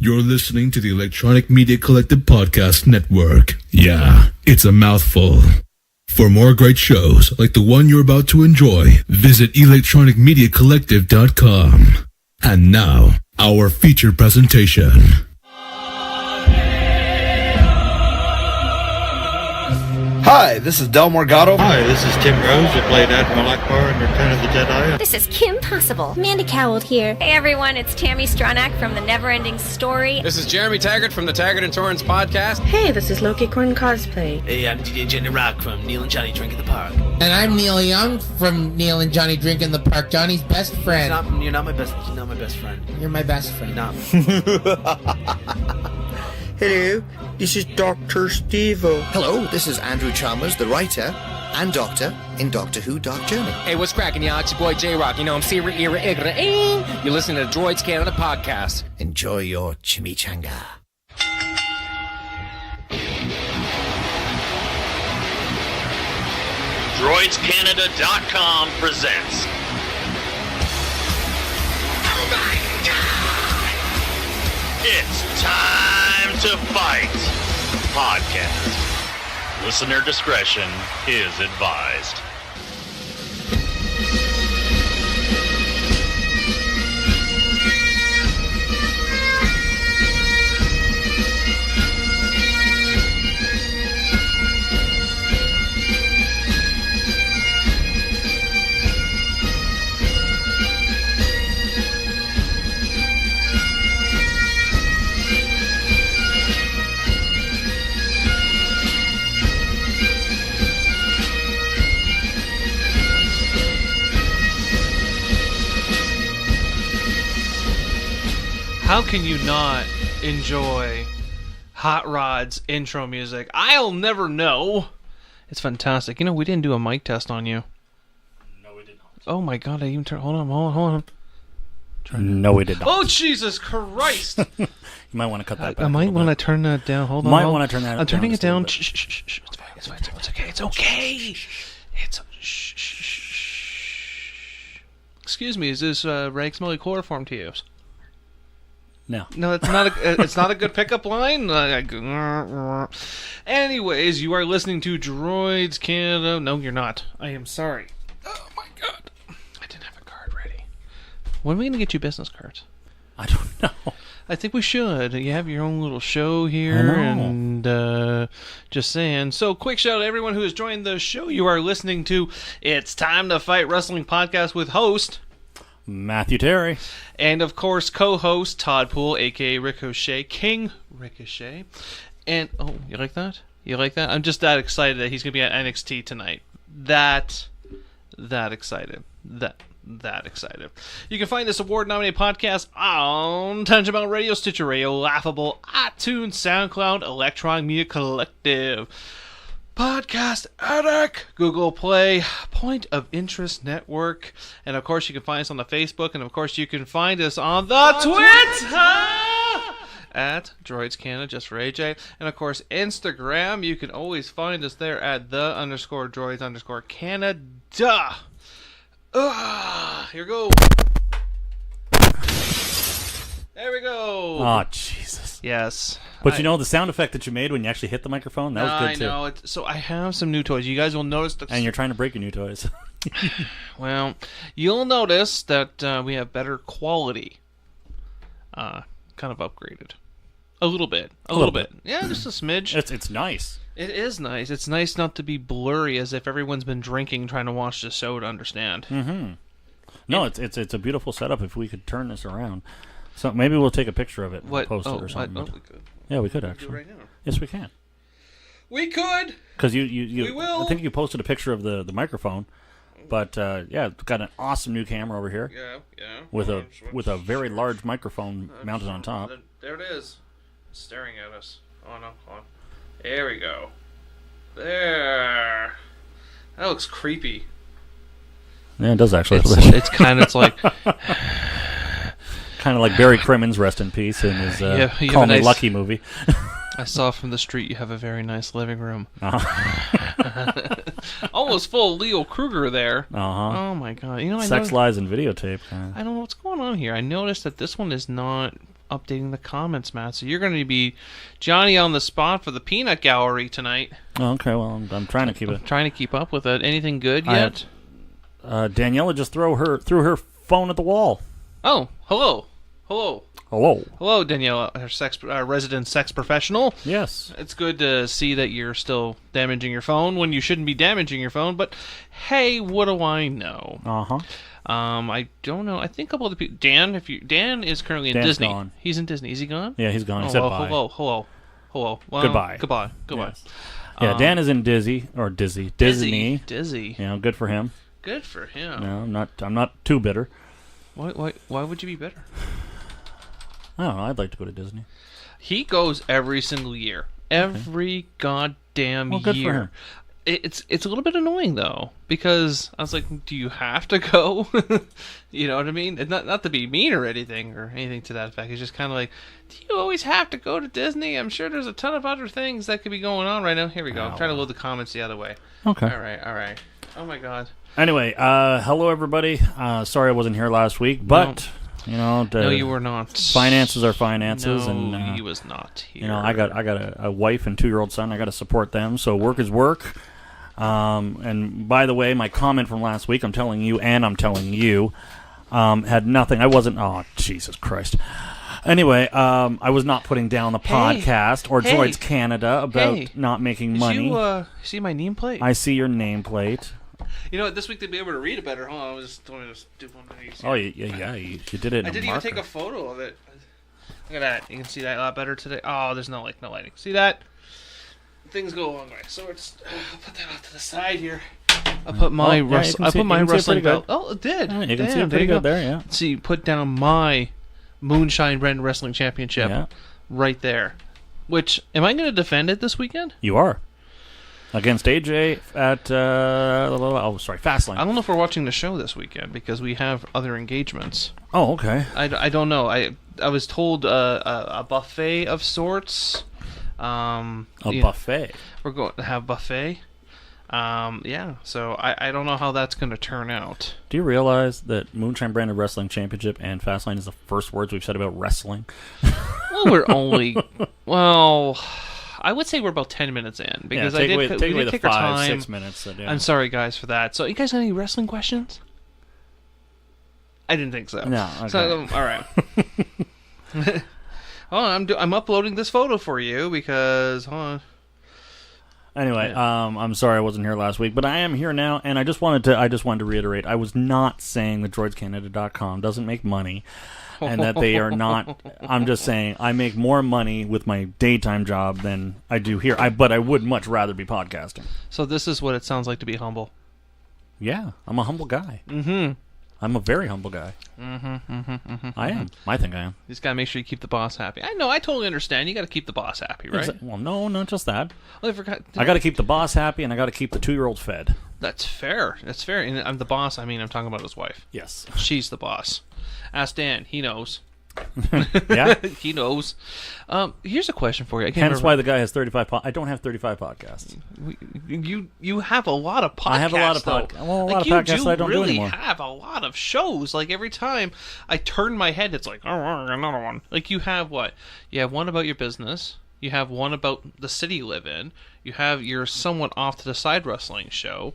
You're listening to the Electronic Media Collective Podcast Network. Yeah, it's a mouthful. For more great shows like the one you're about to enjoy, visit electronicmediacollective.com. And now, our feature presentation. Hi, this is Del Morgado. Hi, this is Tim Rose, who played Admiral Akbar in Return of the Jedi. This is Kim Possible. Mandy Cowell here. Hey everyone, it's Tammy Stronach from The Neverending Story. This is Jeremy Taggart from the Taggart and Torrance podcast. Hey, this is Loki Corn Cosplay. Hey, I'm DJ Jenny Rock from Neil and Johnny Drink in the Park. And I'm Neil Young from Neil and Johnny Drink in the Park. Johnny's best friend. You're not my best friend. You're my best friend. You're not. Hello, this is Dr. Steve-O. Hello, this is Andrew Chalmers, the writer and doctor in Doctor Who Dark Journey. Hey, what's cracking, y'all? It's your boy J-Rock. You know, I'm Sierra Era Igra. You're listening to Droids Canada podcast. Enjoy your chimichanga. DroidsCanada.com presents. Oh my God! It's time to fight podcast. Listener discretion is advised. How can you not enjoy Hot Rod's intro music? I'll never know. It's fantastic. You know, we didn't do a mic test on you. No, we did not. Oh my God, I even turned... Hold on. No, we did not. Oh, Jesus Christ. You might want to cut that back. I might want to turn that down. Hold on. Might want to turn that down. I'm turning it down. Shh. It's fine. It's okay. It's okay. It's... Shh. Excuse me, is this rank smelly chloroform to use? No, it's not a good pickup line. Anyways, you are listening to Droids Canada. No, you're not. I am sorry. Oh my God, I didn't have a card ready. When are we gonna get you business cards? I don't know. I think we should. You have your own little show here, and just saying. So, quick shout out to everyone who has joined the show. You are listening to It's Time to Fight Wrestling podcast with host Matthew Terry. And, of course, co-host Todd Poole, a.k.a. Ricochet, King Ricochet. And, oh, you like that? You like that? I'm just that excited that he's going to be at NXT tonight. That excited. That excited. You can find this award-nominated podcast on Tangent Mountain Radio, Stitcher Radio, Laughable, iTunes, SoundCloud, Electronic Media Collective, Podcast Addict, Google Play, Point of Interest Network, and of course you can find us on the Facebook, and of course you can find us on the Twitter at Droids Canada, just for AJ, and of course Instagram. You can always find us there at _Droids_Canada. Here we go. There we go. Oh, Jesus. Yes. But you know, the sound effect that you made when you actually hit the microphone, that was good too. I know. So I have some new toys. You guys will notice that... And you're trying to break your new toys. Well, you'll notice that we have better quality. Kind of upgraded. A little bit. A little bit. Yeah, just a smidge. It's nice. It is nice. It's nice not to be blurry as if everyone's been drinking trying to watch the show to understand. Mm-hmm. No, it's a beautiful setup if we could turn this around. So maybe we'll take a picture of it and post it or something. We could. Yeah, we could actually. Do it right now. Yes, we can. We could. Because you we will. I think you posted a picture of the microphone, but yeah, it's got an awesome new camera over here. Yeah. With a very large microphone mounted on top. There it is, staring at us. Oh no, hold on. There we go. There. That looks creepy. Yeah, it does actually. It's kind of like. Kind of like Barry Crimmins, rest in peace, in his Call Me Lucky movie. I saw from the street you have a very nice living room. Uh-huh. Almost full Leo Kruger there. Uh-huh. Oh my God! You know, Sex, Lies, and Videotape. I don't know what's going on here. I noticed that this one is not updating the comments, Matt. So you're going to be Johnny on the spot for the peanut gallery tonight. Oh, okay, well, I'm trying to keep it. Trying to keep up with it. Anything good yet? Daniela just threw her phone at the wall. Oh, hello. Hello, Daniela, our resident sex professional. Yes. It's good to see that you're still damaging your phone when you shouldn't be damaging your phone, but hey, what do I know? Uh-huh. I don't know. I think a couple of the people... Dan is currently in Dan's Disney. Gone. He's in Disney. Is he gone? Yeah, he's gone. He said bye. Hello. Well, Goodbye. Goodbye. Yes. Yeah, Dan is in Disney. Disney. Good for him. Good for him. No, I'm not too bitter. Why would you be bitter? I don't know. I'd like to go to Disney. He goes every single year. Every goddamn good year. For him. It's a little bit annoying though, because I was like, do you have to go? You know what I mean? It's not to be mean or anything to that effect. It's just kind of like, do you always have to go to Disney? I'm sure there's a ton of other things that could be going on right now. Here we go. I'm trying to load the comments the other way. Okay. All right. Oh my god. Anyway, hello everybody. Sorry I wasn't here last week, but no, you were not. Finances are finances, no, and he was not here. I got a wife and 2-year-old son. I got to support them. So work is work. And by the way, my comment from last week, I'm telling you, had nothing. I wasn't. Oh, Jesus Christ. Anyway, I was not putting down the podcast or Droids Canada about not making money. You see my nameplate? I see your nameplate. You know what? This week they'll be able to read it better. Hold on, I just want to do one of these. Oh, yeah, you did it. I didn't even take a photo of it. Look at that. You can see that a lot better today. Oh, there's no lighting. See that? Things go a long way. So I'll put that off to the side here. I put my wrestling belt. Oh, it did. Yeah, you can see it pretty good there. Yeah. See, put down my Moonshine Brand Wrestling Championship right there. Which, am I going to defend it this weekend? You are. Against AJ at Fastlane. I don't know if we're watching the show this weekend because we have other engagements. Oh, okay. I don't know. I was told a buffet of sorts. Buffet. We're going to have buffet. So I don't know how that's going to turn out. Do you realize that Moonshine Branded Wrestling Championship and Fastlane is the first words we've said about wrestling? Well, we're only... I would say we're about 10 minutes in because we did take our time. 6 minutes. I'm sorry, guys, for that. So, you guys got any wrestling questions? I didn't think so. No. Okay. So, all right. I'm uploading this photo for you because. Anyway, I'm sorry I wasn't here last week, but I am here now, and I just wanted to reiterate. I was not saying that DroidsCanada.com doesn't make money. And that they are not. I'm just saying I make more money with my daytime job than I do here. But I would much rather be podcasting. So this is what it sounds like to be humble. Yeah, I'm a humble guy. Mm-hmm. I'm a very humble guy. I am. I think I am. You just gotta make sure you keep the boss happy. I know. I totally understand. You gotta keep the boss happy, right? Well, no, not just that. Well, I forgot. I gotta keep the boss happy, and I gotta keep the 2-year-old fed. That's fair. And I'm the boss. I mean, I'm talking about his wife. Yes. She's the boss. Ask Dan. He knows. Yeah? He knows. Here's a question for you. Hence why the guy has 35 I don't have 35 podcasts. You have a lot of podcasts. I have a lot of podcasts. Well, a lot of podcasts I don't do anymore. You really have a lot of shows. Like, every time I turn my head, it's like, oh, another one. Like, you have what? You have one about your business. You have one about the city you live in. You have your somewhat off-to-the-side wrestling show.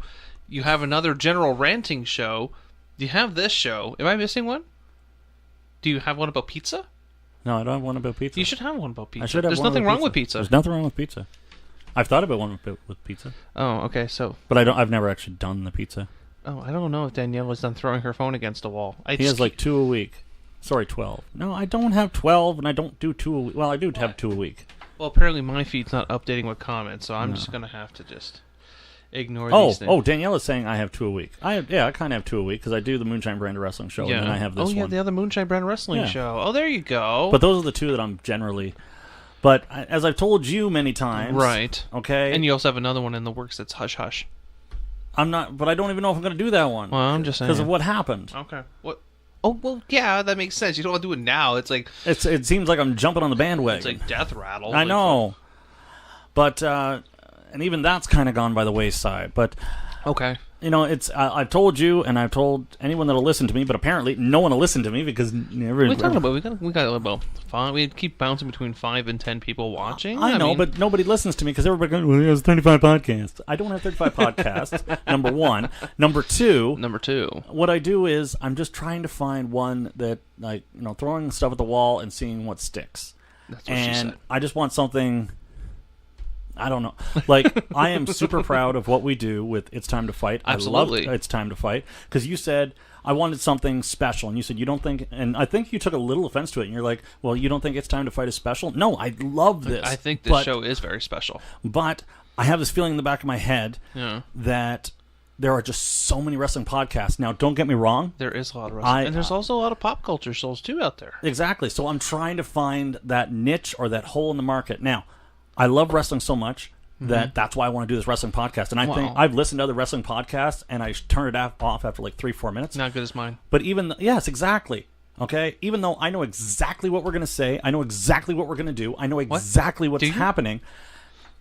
You have another general ranting show. You have this show. Am I missing one? Do you have one about pizza? No, I don't have one about pizza. You should have one about pizza. I should have There's one nothing about wrong with pizza. There's nothing wrong with pizza. I've thought about one with pizza. Oh, okay. So, but I've never actually done the pizza. Oh, I don't know if Daniela's done throwing her phone against a wall. He has like 2 a week. Sorry, 12. No, I don't have 12, and I don't do 2 a week. Well, I do have 2 a week. Well, apparently my feed's not updating with comments, so I'm just gonna have to just ignore these things. Oh, Daniela's saying I have 2 a week. I kind of have 2 a week because I do the Moonshine Brand Wrestling show, and then I have this one. Oh, yeah, the other Moonshine Brand Wrestling show. Oh, there you go. But those are the two that I'm generally... But as I've told you many times... Right. Okay? And you also have another one in the works that's Hush Hush. I'm not... But I don't even know if I'm going to do that one. Well, I'm just saying. Because of what happened. Okay. What? Oh, well, yeah, that makes sense. You don't want to do it now. It's like... It seems like I'm jumping on the bandwagon. It's like Death Rattle. I know. But... and even that's kind of gone by the wayside. But... Okay. it's I've told you, and I've told anyone that'll listen to me, but apparently no one will listen to me because What are you talking about? We got about 5. We keep bouncing between 5 and 10 people watching. I know, but nobody listens to me because everybody goes, well, he has 35 podcasts. I don't have 35 podcasts, number one. Number two, what I do is I'm just trying to find one that, like, throwing stuff at the wall and seeing what sticks. That's what she said. I just want something... I don't know. Like, I am super proud of what we do with It's Time to Fight. Absolutely. I love It's Time to Fight because you said I wanted something special, and you said you don't think, and I think you took a little offense to it, and you're like, well, you don't think It's Time to Fight is special? No, I love this. I think this show is very special. But I have this feeling in the back of my head that there are just so many wrestling podcasts. Now, don't get me wrong. There is a lot of wrestling. And there's also a lot of pop culture shows, too, out there. Exactly. So I'm trying to find that niche or that hole in the market. Now, I love wrestling so much that that's why I want to do this wrestling podcast. And I think I've listened to other wrestling podcasts, and I turn it off after like 3-4 minutes. Not good as mine. But yes, exactly. Okay? Even though I know exactly what we're going to say, I know exactly what we're going to do, I know exactly what's happening,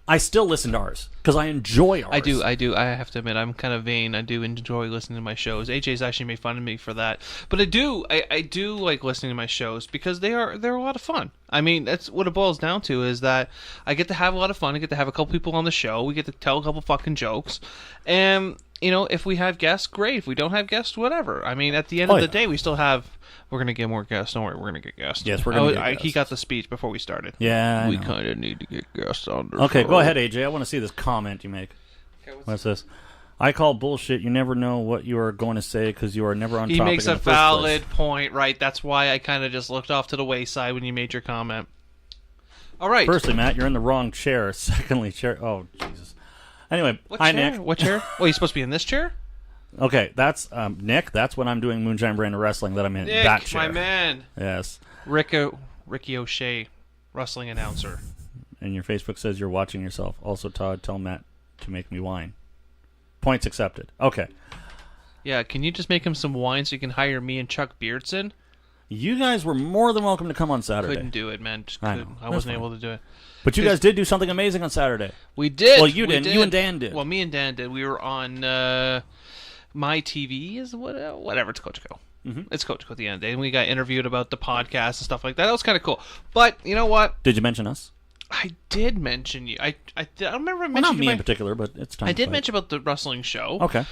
I still listen to ours because I enjoy ours. I do. I have to admit, I'm kind of vain. I do enjoy listening to my shows. AJ's actually made fun of me for that, but I do like listening to my shows because they're a lot of fun. I mean, that's what it boils down to, is that I get to have a lot of fun. I get to have a couple people on the show. We get to tell a couple fucking jokes, and if we have guests, great. If we don't have guests, whatever. I mean, at the end of the day, we still have. We're going to get more guests. Don't worry, we're going to get guests. Yes, we're going to get guests. He got the speech before we started. Yeah, we kind of need to get guests on the Okay, show. go ahead, AJ. I want to see this comment you make. Okay, what's this? I call bullshit. You never know what you are going to say because you are never on topic. He makes a valid point, right? That's why I kind of just looked off to the wayside when you made your comment. All right. Firstly, Matt, you're in the wrong chair. Secondly, chair. Oh, Jesus. Anyway, hi, Nick. What chair? Well, you're supposed to be in this chair? Okay, that's Nick. That's when I'm doing Moonshine Brand of Wrestling that I'm in Nick, that chair. My man. Yes. Ricky O'Shea, wrestling announcer. And your Facebook says you're watching yourself. Also, Todd, tell Matt to make me wine. Points accepted. Okay. Yeah, can you just make him some wine so you can hire me and Chuck Beardson? You guys were more than welcome to come on Saturday. Couldn't do it, man. Just couldn't. I wasn't able to do it. But you guys did do something amazing on Saturday. We did. Well, you did. You and Dan did. Well, me and Dan did. We were on My TV is whatever. It's Coach Co. It's Coach Co at the end of the day. And we got interviewed about the podcast and stuff like that. That was kind of cool. But you know what? Did you mention us? I did mention you. I don't remember mentioning not me in particular, but it's time. I did mention about the wrestling show. Okay.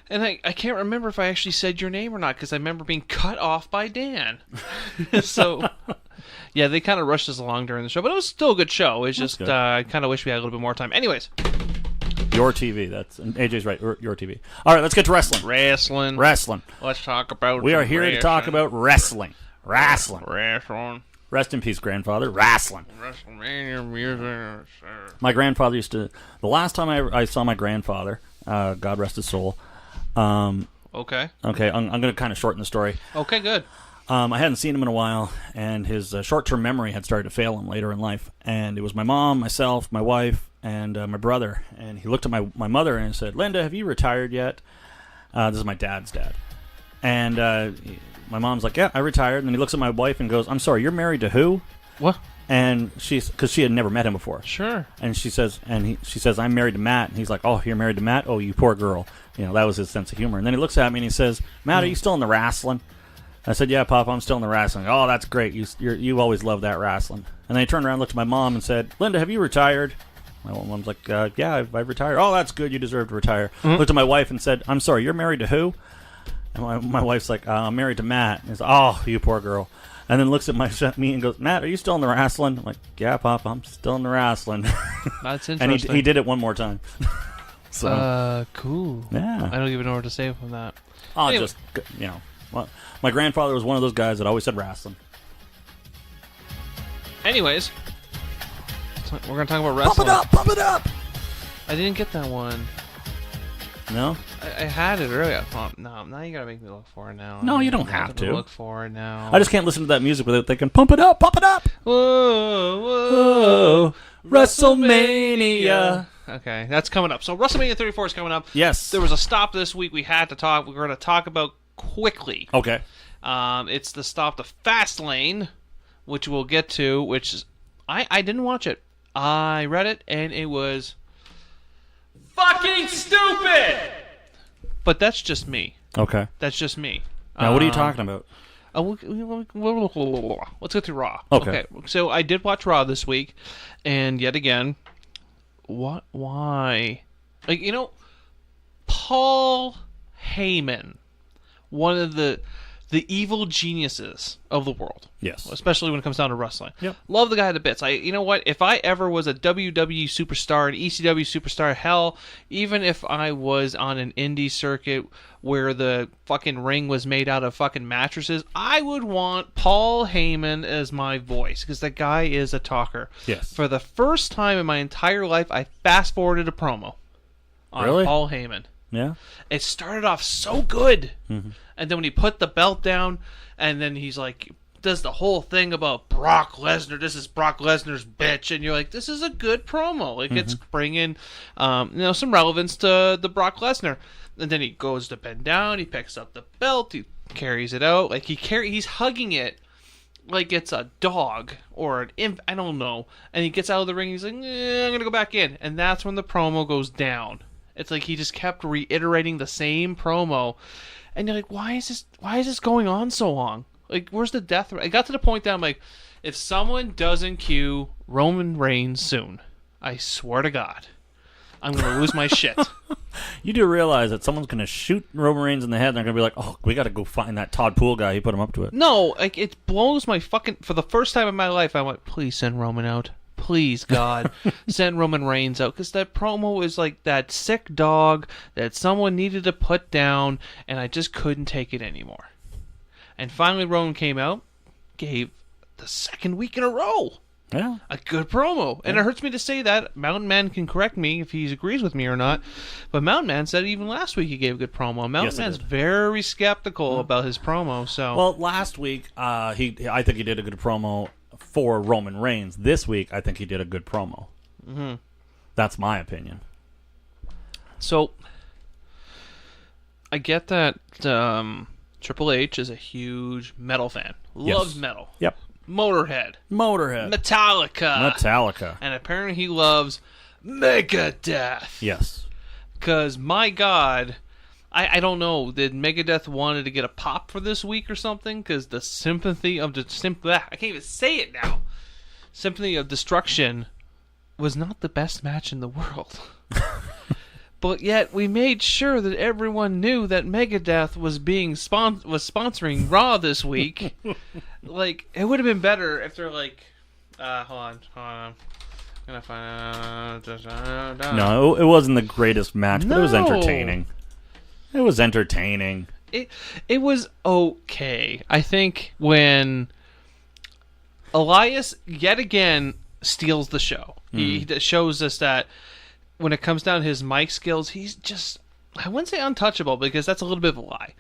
And I can't remember if I actually said your name or not because I remember being cut off by Dan. So, yeah, they kind of rushed us along during the show. But it was still a good show. It's just I kind of wish we had a little bit more time. Anyways. Your TV. That's AJ's right. Your TV. All right, let's get to wrestling. Wrestling. Let's talk about. We are here to talk about wrestling. Wrestling. Rest in peace, grandfather. Wrestling. WrestleMania music. My grandfather used to. The last time I saw my grandfather, God rest his soul. Okay. Okay. I'm going to kind of shorten the story. Okay. Good. I hadn't seen him in a while, and his short-term memory had started to fail him later in life. And it was my mom, myself, my wife, and my brother. And he looked at my mother and said, "Linda, have you retired yet?" This is my dad's dad. And my mom's like, "Yeah, I retired." And then he looks at my wife and goes, "I'm sorry, you're married to who?" What? And because she had never met him before. Sure. And she says, "I'm married to Matt." And he's like, "Oh, you're married to Matt? Oh, you poor girl." That was his sense of humor. And then he looks at me and he says, "Matt, are you still in the wrestling?" I said, "Yeah, Pop, I'm still in the wrestling." "Oh, that's great. You always loved that wrestling." And then he turned around and looked at my mom and said, "Linda, have you retired?" My mom's like, "Yeah, I've retired." "Oh, that's good. You deserve to retire." Looked at my wife and said, "I'm sorry, you're married to who?" And my wife's like, "I'm married to Matt." And he's like, "Oh, you poor girl." And then looks at me and goes, "Matt, are you still in the wrestling?" I'm like, "Yeah, Pop, I'm still in the wrestling." That's interesting. And he did it one more time. So cool. Yeah. I don't even know what to say from that. Anyway. My grandfather was one of those guys that always said wrestling. Anyways, we're going to talk about wrestling. Pump it up! I didn't get that one. No? I had it earlier. No, now you got to make me look for it now. No, you don't have to. Look for it now. I just can't listen to that music without thinking, pump it up! Whoa, whoa, WrestleMania. Okay, that's coming up. So WrestleMania 34 is coming up. Yes. There was a stop this week we had to talk. We're going to talk about quickly. Okay. It's the stop to Fastlane, which we'll get to, which is... I didn't watch it. I read it, and it was... fucking stupid! But that's just me. Okay. That's just me. Now, what are you talking about? Let's go through Raw. Okay. So I did watch Raw this week, and yet again, why? Like, Paul Heyman, one of the evil geniuses of the world. Yes. Especially when it comes down to wrestling. Yep. Love the guy to bits. You know what? If I ever was a WWE superstar, an ECW superstar, hell, even if I was on an indie circuit where the fucking ring was made out of fucking mattresses, I would want Paul Heyman as my voice, because that guy is a talker. Yes. For the first time in my entire life, I fast-forwarded a promo on Paul Heyman. Yeah. It started off so good. Mm-hmm. And then when he put the belt down, and then he's like, does the whole thing about Brock Lesnar. This is Brock Lesnar's bitch. And you're like, this is a good promo. Like, it's bringing some relevance to the Brock Lesnar. And then he goes to bend down. He picks up the belt. He carries it out. Like, he's hugging it like it's a dog or an imp. I don't know. And he gets out of the ring. He's like, I'm going to go back in. And that's when the promo goes down. It's like he just kept reiterating the same promo. And you're like, why is this going on so long? Like, where's the death? I got to the point that I'm like, if someone doesn't cue Roman Reigns soon, I swear to God, I'm going to lose my shit. You do realize that someone's going to shoot Roman Reigns in the head and they're going to be like, oh, we got to go find that Todd Poole guy. He put him up to it. No, like, it blows my fucking... For the first time in my life, I went, please send Roman out. Please, God, send Roman Reigns out. Because that promo is like that sick dog that someone needed to put down, and I just couldn't take it anymore. And finally, Roman came out, gave the second week in a row a good promo. And it hurts me to say that. Mountain Man can correct me if he agrees with me or not. But Mountain Man said even last week he gave a good promo. Mountain Man's very skeptical about his promo. So well, last week I think he did a good promo for Roman Reigns. This week I think he did a good promo. Mm-hmm. That's my opinion. So I get that Triple H is a huge metal fan. Loves metal. Yep. Motorhead. Metallica. And apparently he loves Megadeth. Yes. Because, my God, I don't know. Did Megadeth wanted to get a pop for this week or something? Because the Sympathy of... I can't even say it now. Symphony of Destruction was not the best match in the world. But yet we made sure that everyone knew that Megadeth was sponsoring Raw this week. Like, it would have been better if they're like, hold on. I'm gonna find. No, it wasn't the greatest match, but it was entertaining. It was entertaining. It was okay. I think when Elias yet again steals the show. He shows us that when it comes down to his mic skills, he's just, I wouldn't say untouchable because that's a little bit of a lie.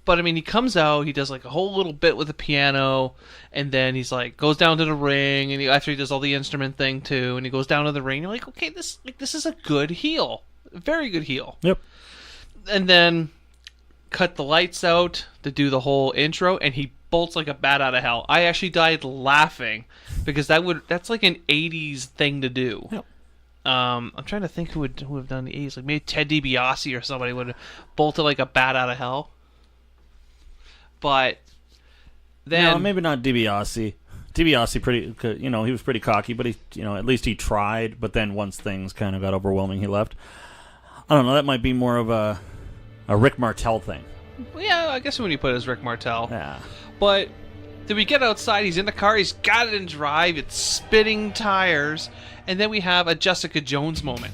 But I mean, he comes out, he does like a whole little bit with the piano, and then he's like, goes down to the ring, and after he does all the instrument thing too, and he goes down to the ring, you're like, okay, this is a good heel. A very good heel. Yep. And then cut the lights out to do the whole intro, and he bolts like a bat out of hell. I actually died laughing because that's like an 80s thing to do. Yep. I'm trying to think who would have done the 80s. Like maybe Ted DiBiase or somebody would have bolted like a bat out of hell. But then... No, maybe not DiBiase. DiBiase, he was pretty cocky, but he, at least he tried. But then once things kind of got overwhelming, he left. I don't know, that might be more of a Rick Martel thing. Well, yeah, I guess when you put it as Rick Martel. Yeah. But then we get outside, he's in the car, he's got it in drive, it's spinning tires, and then we have a Jessica Jones moment.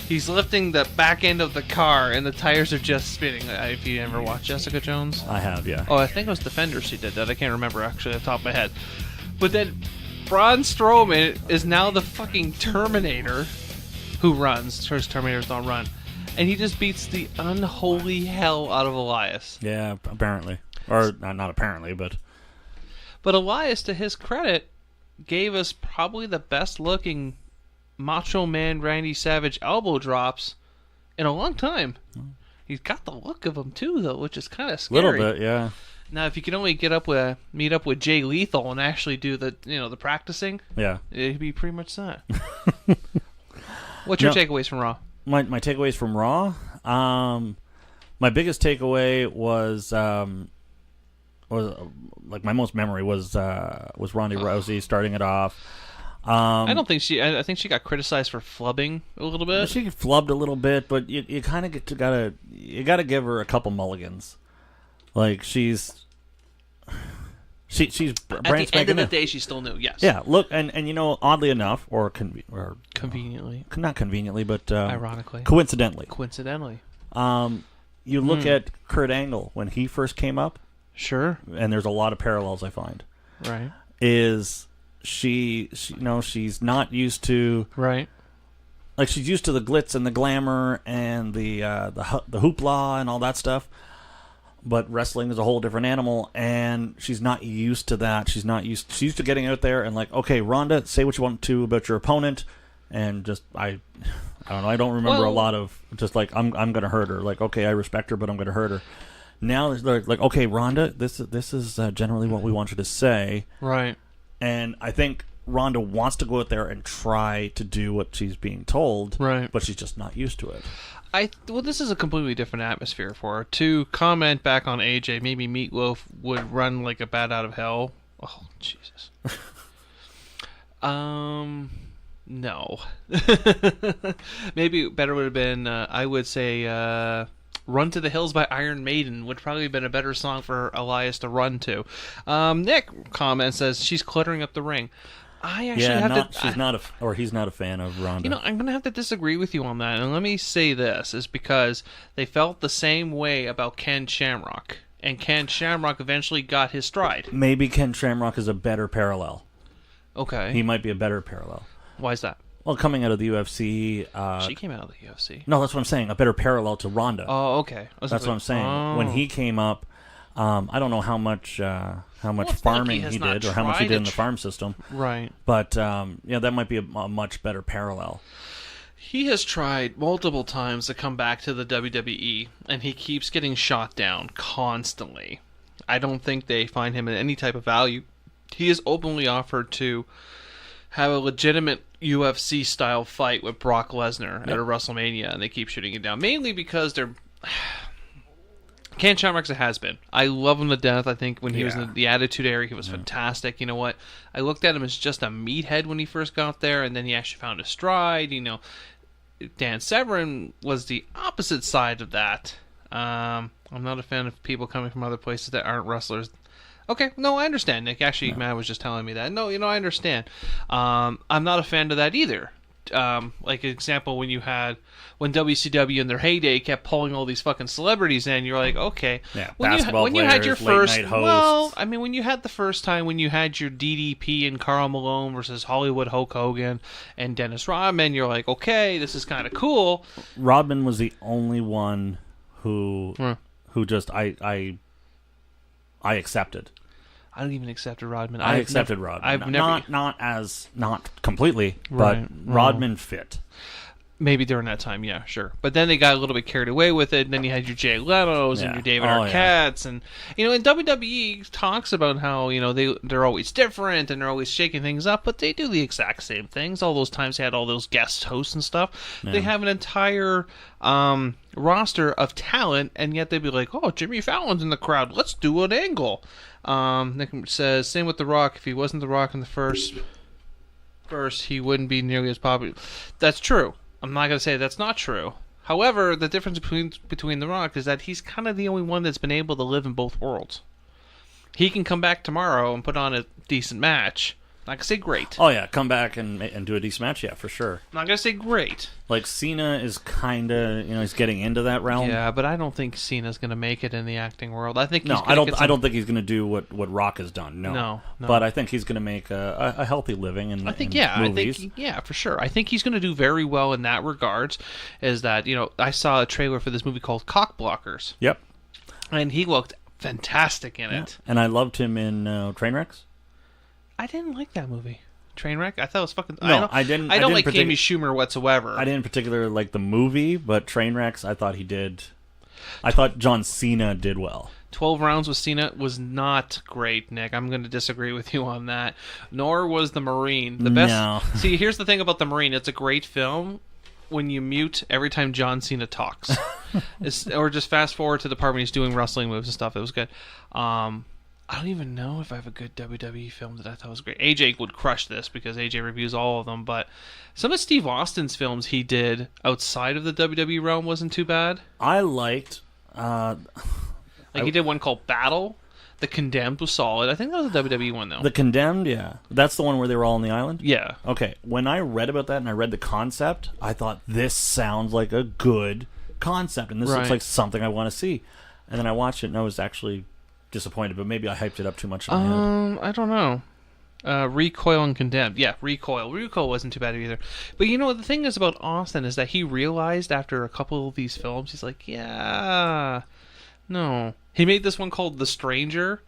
He's lifting the back end of the car, and the tires are just spinning. If you ever watched Jessica Jones? I have, yeah. Oh, I think it was Defenders she did that. I can't remember, actually, off the top of my head. But then Braun Strowman is now the fucking Terminator who runs. First Terminators don't run. And he just beats the unholy hell out of Elias. Yeah, apparently. Or, not apparently, but... But Elias, to his credit, gave us probably the best-looking Macho Man Randy Savage elbow drops in a long time. He's got the look of him, too, though, which is kind of scary. A little bit, yeah. Now, if you could only meet up with Jay Lethal and actually do the practicing, yeah, it'd be pretty much that. What's your takeaways from Raw? My takeaways from Raw? My biggest takeaway was like my most memory was Ronda Rousey starting it off. I think she got criticized for flubbing a little bit. She flubbed a little bit, but you kind of gotta give her a couple mulligans. Like she's at the end of the day, she's still new. Yes. Yeah. Look, and oddly enough, or conveniently, not conveniently, but ironically, coincidentally, you look at Kurt Angle when he first came up. Sure. And there's a lot of parallels I find. Right. Is she she's not used to right. Like she's used to the glitz and the glamour and the hoopla and all that stuff. But wrestling is a whole different animal, and she's not used to that. She's used to getting out there and like, okay, Ronda, say what you want to about your opponent, and just I don't know. I don't remember a lot of just like I'm gonna hurt her. Like, okay, I respect her, but I'm gonna hurt her. Now they're like, okay, Ronda, this is generally what we want you to say, right? And I think Ronda wants to go out there and try to do what she's being told, right? But she's just not used to it. This is a completely different atmosphere for her. To comment back on AJ, maybe Meatloaf would run like a bat out of hell. Oh, Jesus. No. Maybe better would have been, I would say, Run to the Hills by Iron Maiden would probably have been a better song for Elias to run to. Nick comments, says, she's cluttering up the ring. I actually he's not a fan of Ronda. I'm going to have to disagree with you on that. And let me say this, is because they felt the same way about Ken Shamrock. And Ken Shamrock eventually got his stride. Maybe Ken Shamrock is a better parallel. Okay. He might be a better parallel. Why is that? Well, coming out of the UFC... she came out of the UFC. No, that's what I'm saying. A better parallel to Ronda. Oh, okay. That's what I'm saying. Oh. When he came up, I don't know how much farming he did or how much he did in the farm system. Right. But, that might be a much better parallel. He has tried multiple times to come back to the WWE, and he keeps getting shot down constantly. I don't think they find him in any type of value. He has openly offered to have a legitimate UFC-style fight with Brock Lesnar at a WrestleMania, and they keep shooting it down. Mainly because they're... Ken Shamrock's a has-been. I love him to death. I think when he was in the Attitude Era, he was fantastic. You know what? I looked at him as just a meathead when he first got there, and then he actually found his stride. Dan Severn was the opposite side of that. I'm not a fan of people coming from other places that aren't wrestlers. Okay, no, I understand, Nick. Actually, Matt was just telling me that. No, I understand. I'm not a fan of that either. Like an example, when WCW in their heyday kept pulling all these fucking celebrities in, you're like, okay. Yeah, when you had your first, late night hosts. well, I mean, when you had the first time when you had your DDP and Karl Malone versus Hollywood Hulk Hogan and Dennis Rodman, you're like, okay, this is kind of cool. Rodman was the only one who just I accepted. I don't even accept Rodman. I accepted Rodman. I've never not completely, but Rodman fit. Maybe during that time, yeah, sure. But then they got a little bit carried away with it, and then you had your Jay Leno's and your David Arquettes, and and WWE talks about how they're always different and they're always shaking things up, but they do the exact same things. All those times they had all those guest hosts and stuff. Yeah. They have an entire roster of talent, and yet they'd be like, "Oh, Jimmy Fallon's in the crowd. Let's do an angle." Nick says, "Same with The Rock. If he wasn't The Rock in the first, he wouldn't be nearly as popular." That's true. I'm not going to say that's not true. However, the difference between The Rock is that he's kind of the only one that's been able to live in both worlds. He can come back tomorrow and put on a decent match. Not going to say great. Oh, yeah. Come back and do a decent match. Yeah, for sure. Not going to say great. Like, Cena is kind of, he's getting into that realm. Yeah, but I don't think Cena's going to make it in the acting world. I think I don't think he's going to do what Rock has done. No. But I think he's going to make a healthy living in movies. For sure. I think he's going to do very well in that regards. Is that, I saw a trailer for this movie called Cock Blockers. Yep. And he looked fantastic in it. And I loved him in Trainwrecks. I didn't like that movie. Trainwreck? I thought it was fucking... No, I didn't like Amy Schumer whatsoever. I didn't particularly like the movie, but Trainwrecks, I thought he did... I thought John Cena did well. 12 Rounds with Cena was not great, Nick. I'm going to disagree with you on that. Nor was The Marine. The best... No. See, here's the thing about The Marine. It's a great film when you mute every time John Cena talks. or just fast forward to the part when he's doing wrestling moves and stuff. It was good. I don't even know if I have a good WWE film that I thought was great. AJ would crush this because AJ reviews all of them, but some of Steve Austin's films he did outside of the WWE realm wasn't too bad. I liked... he did one called Battle. The Condemned was solid. I think that was a WWE one, though. The Condemned, yeah. That's the one where they were all on the island? Yeah. Okay, when I read about that and I read the concept, I thought, this sounds like a good concept, and this looks like something I want to see. And then I watched it, and I was actually disappointed, but maybe I hyped it up too much in my head. I don't know. Recoil and Condemned. Yeah, Recoil. Recoil wasn't too bad either. But you know, the thing is about Austin is that he realized after a couple of these films, he's like, yeah, no. He made this one called The Stranger,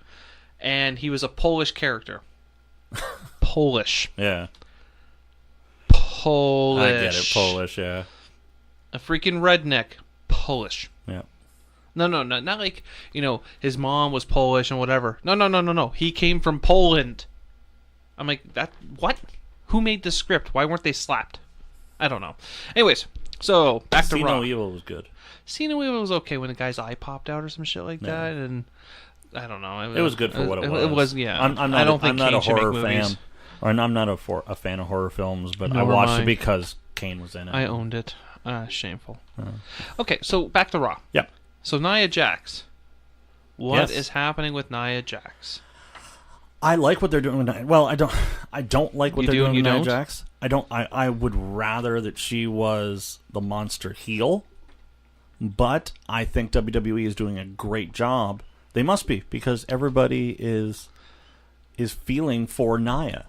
and he was a Polish character. Polish. Yeah. Polish. I get it, Polish, yeah. A freaking redneck. Polish. Yeah. No, not like, you know, his mom was Polish and whatever. No. He came from Poland. I'm like, what? Who made this script? Why weren't they slapped? I don't know. Anyways, so back to Raw. See No Evil was good. See No Evil was okay when the guy's eye popped out or some shit like that, and I don't know. It was good for what it was. It was, yeah. I don't think I'm not a horror fan. Or I'm not a fan of horror films, but I watched it because Kane was in it. I owned it. Shameful. Okay, so back to Raw. Yeah. So Nia Jax. What is happening with Nia Jax? I like what they're doing with Nia. Well, I don't like what they're doing with Nia Jax. I would rather that she was the monster heel, but I think WWE is doing a great job. They must be, because everybody is feeling for Nia.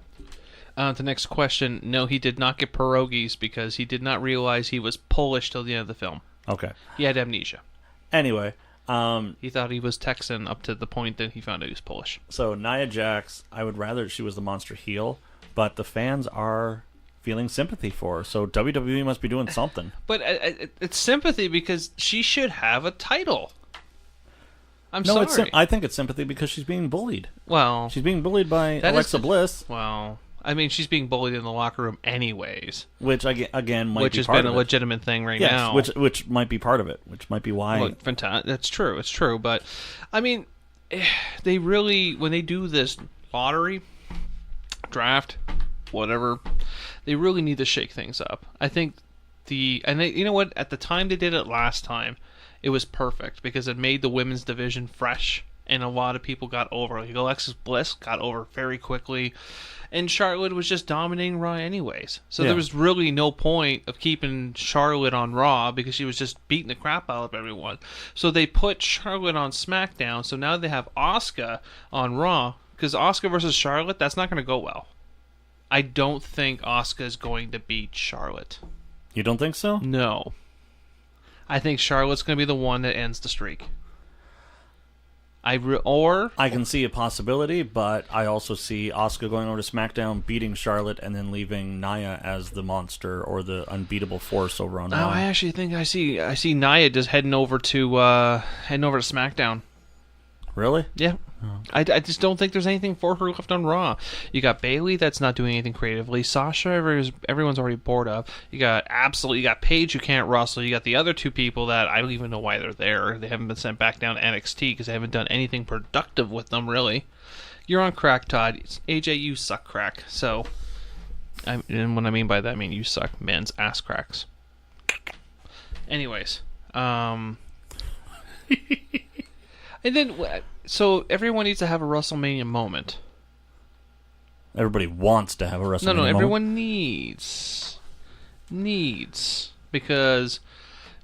The next question. No, he did not get pierogies because he did not realize he was Polish till the end of the film. Okay. He had amnesia. Anyway. He thought he was Texan up to the point that he found out he was Polish. So Nia Jax, I would rather she was the monster heel, but the fans are feeling sympathy for her. So WWE must be doing something. But it's sympathy because she should have a title. I'm sorry. I think it's sympathy because she's being bullied. Well, she's being bullied by Alexa Bliss. Well, I mean, she's being bullied in the locker room anyways. Which, again, might be part of it. Which has been a legitimate thing now. Which might be part of it. Which might be why. Look, fantastic. That's true. It's true. But, I mean, they really, when they do this lottery, draft, whatever, they really need to shake things up. I think you know what? At the time they did it last time, it was perfect because it made the women's division fresh. And a lot of people got over. Like Alexa Bliss got over very quickly. And Charlotte was just dominating Raw anyways. So there was really no point of keeping Charlotte on Raw because she was just beating the crap out of everyone. So they put Charlotte on SmackDown. So now they have Asuka on Raw. Because Asuka versus Charlotte, that's not going to go well. I don't think Asuka is going to beat Charlotte. You don't think so? No. I think Charlotte's going to be the one that ends the streak. I can see a possibility, but I also see Asuka going over to SmackDown, beating Charlotte, and then leaving Nia as the monster or the unbeatable force over on Raw. No, I actually think I see Nia just heading over to SmackDown. Really? Yeah. Oh. I just don't think there's anything for her left on Raw. You got Bayley that's not doing anything creatively. Sasha, everyone's already bored of. You got Paige who can't wrestle. You got the other two people that I don't even know why they're there. They haven't been sent back down to NXT because they haven't done anything productive with them, really. You're on crack, Todd. AJ, you suck crack. So, and what I mean by that, I mean you suck men's ass cracks. Anyways, and then, so everyone needs to have a WrestleMania moment. Everybody wants to have a WrestleMania moment. No, everyone needs. Because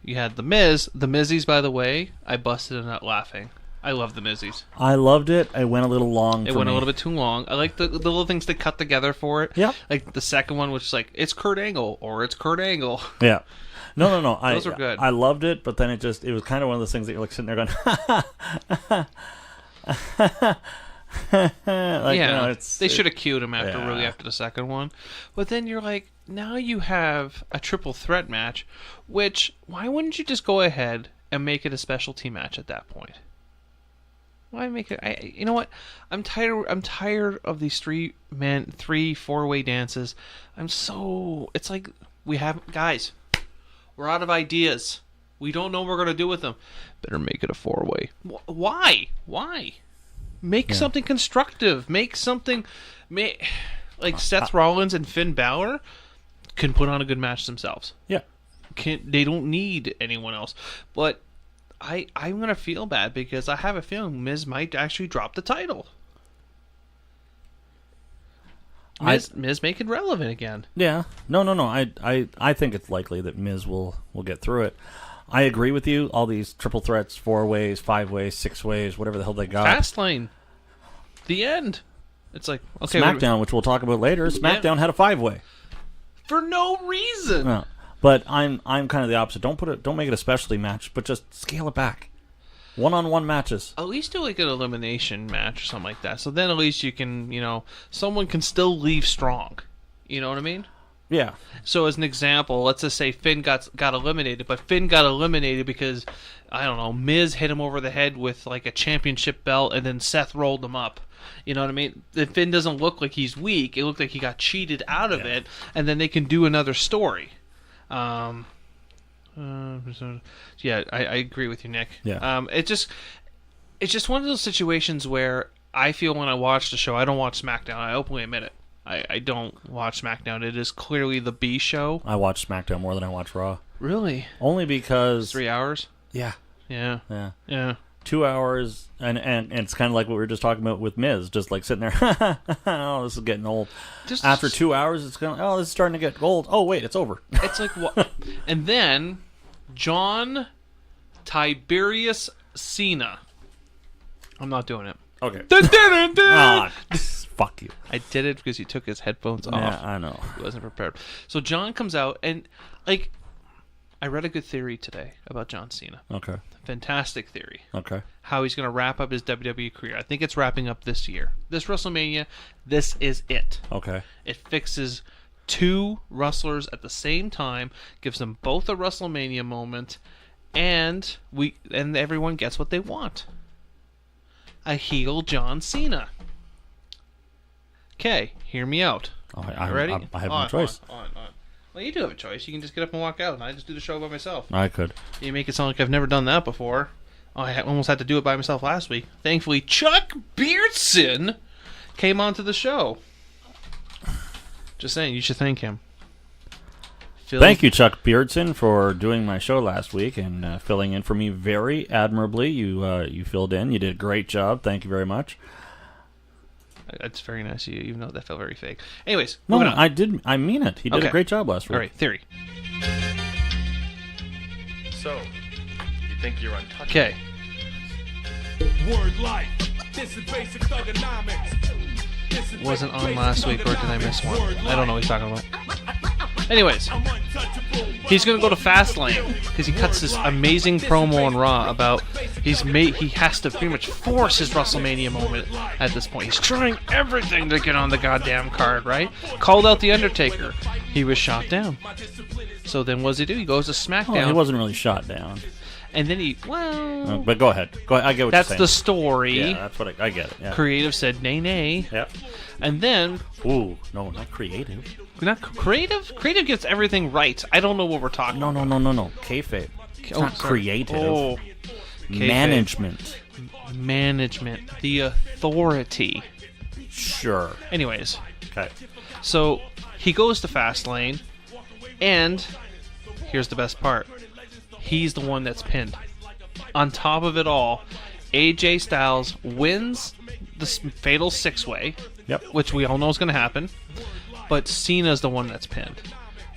you had The Miz. The Mizzies, by the way, I busted a nut laughing. I love The Mizzies. I loved it. It went a little long for me. It went a little bit too long. I like the little things they cut together for it. Yeah. Like the second one, which is like, it's Kurt Angle, or it's Kurt Angle. Yeah. No. Those are good. I loved it, but then it was kind of one of those things that you're like sitting there going, they should have cued him after the second one. But then you're like, now you have a triple threat match, which, why wouldn't you just go ahead and make it a specialty match at that point? Why make it? You know what? I'm tired of these 4-way dances. It's like we have guys. We're out of ideas. We don't know what we're going to do with them. Better make it a 4-way. Why? Make something constructive. Make something... Like Seth Rollins and Finn Balor can put on a good match themselves. Yeah. They don't need anyone else. But I'm going to feel bad because I have a feeling Miz might actually drop the title. Miz make it relevant again. Yeah. No. I think it's likely that Miz will get through it. I agree with you. All these triple threats, 4 ways, 5 ways, 6 ways, whatever the hell they got. Fastlane. The end. It's like, okay. SmackDown, which we'll talk about later, SmackDown had a 5-way. For no reason. No. But I'm kind of the opposite. Don't make it a specialty match, but just scale it back. One-on-one matches. At least do like an elimination match or something like that. So then at least you can, someone can still leave strong. You know what I mean? Yeah. So as an example, let's just say Finn got eliminated, but Finn got eliminated because, I don't know, Miz hit him over the head with like a championship belt and then Seth rolled him up. You know what I mean? If Finn doesn't look like he's weak, it looked like he got cheated out of it, and then they can do another story. I agree with you, Nick. Yeah. It's just one of those situations where I feel when I watch the show, I don't watch SmackDown. I openly admit it. I don't watch SmackDown. It is clearly the B show. I watch SmackDown more than I watch Raw. Really? Only because 3 hours? Yeah. 2 hours, and it's kind of like what we were just talking about with Miz, just like sitting there. Oh, this is getting old. After 2 hours, it's going. Oh, this is starting to get old. Oh, wait, it's over. It's like what? And then John Tiberius Cena. I'm not doing it. Okay. Fuck you. I did it because you took his headphones off. Yeah, I know. He wasn't prepared. So John comes out, and like, I read a good theory today about John Cena. Okay. Fantastic theory. Okay. How he's going to wrap up his WWE career. I think it's wrapping up this year. This WrestleMania, this is it. Okay. It fixes 2 wrestlers at the same time, gives them both a WrestleMania moment, and everyone gets what they want. A heel John Cena. Okay, hear me out. You ready? I have no choice. On. Well, you do have a choice. You can just get up and walk out, and I just do the show by myself. I could. You make it sound like I've never done that before. I almost had to do it by myself last week. Thankfully, Chuck Beardson came onto the show. Just saying, you should thank him. Thank you, Chuck Beardson, for doing my show last week and filling in for me very admirably. You filled in. You did a great job. Thank you very much. That's very nice of you, even though that felt very fake. Anyways, no, moving on. I did. I mean it. He did a great job last week. All right, theory. So, you think you're untouchable? Okay. Word life. This is basic thugonomics. Wasn't on last week, or did I miss one? I don't know what he's talking about. Anyways, he's going to go to Fastlane because he cuts this amazing promo on Raw about he has to pretty much force his WrestleMania moment at this point. He's trying everything to get on the goddamn card, right? Called out The Undertaker. He was shot down. So then what does he do? He goes to SmackDown. Oh, he wasn't really shot down. And then but go ahead. I get what that's you're saying. the story. Yeah, that's what I get it. Yeah. Creative said nay. Yep. And then... Ooh, no, not creative. Not creative? Creative gets everything right. I don't know what we're talking about. No. Kayfabe. It's not creative. Oh. Management. Management. The authority. Sure. Anyways. Okay. So, he goes to Fastlane, and here's the best part. He's the one that's pinned. On top of it all, AJ Styles wins the fatal 6-way, which we all know is going to happen, but Cena's the one that's pinned.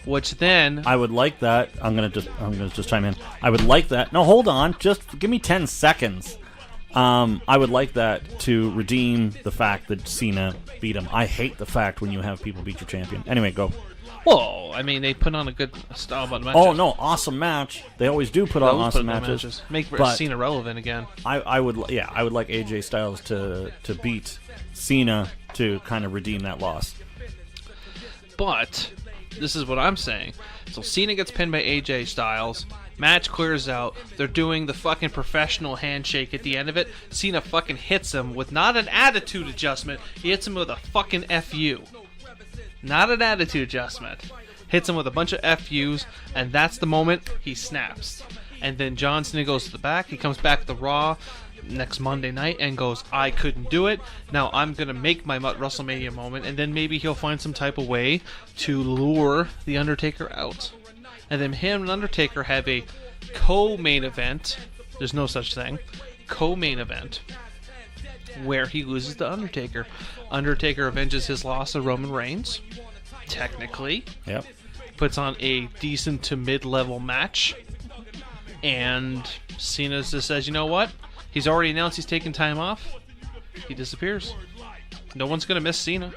Which then I would like that. I'm gonna just chime in. I would like that. No, hold on. Just give me 10 seconds. I would like that to redeem the fact that Cena beat him. I hate the fact when you have people beat your champion. Anyway, go. Whoa, I mean, they put on a good style of matches. Oh, no, awesome match. They always do put on awesome matches. Make Cena relevant again. I would like AJ Styles to beat Cena to kind of redeem that loss. But this is what I'm saying. So Cena gets pinned by AJ Styles. Match clears out. They're doing the fucking professional handshake at the end of it. Cena fucking hits him with not an attitude adjustment. He hits him with a fucking FU. Not an attitude adjustment. Hits him with a bunch of FUs, and that's the moment he snaps. And then John Cena goes to the back. He comes back to Raw next Monday night and goes, I couldn't do it. Now I'm going to make my WrestleMania moment. And then maybe he'll find some type of way to lure The Undertaker out. And then him and Undertaker have a co-main event. There's no such thing. Co-main event where he loses to Undertaker. Undertaker avenges his loss of Roman Reigns. Technically. Yep. Puts on a decent to mid-level match. And Cena just says, you know what? He's already announced he's taking time off. He disappears. No one's going to miss Cena.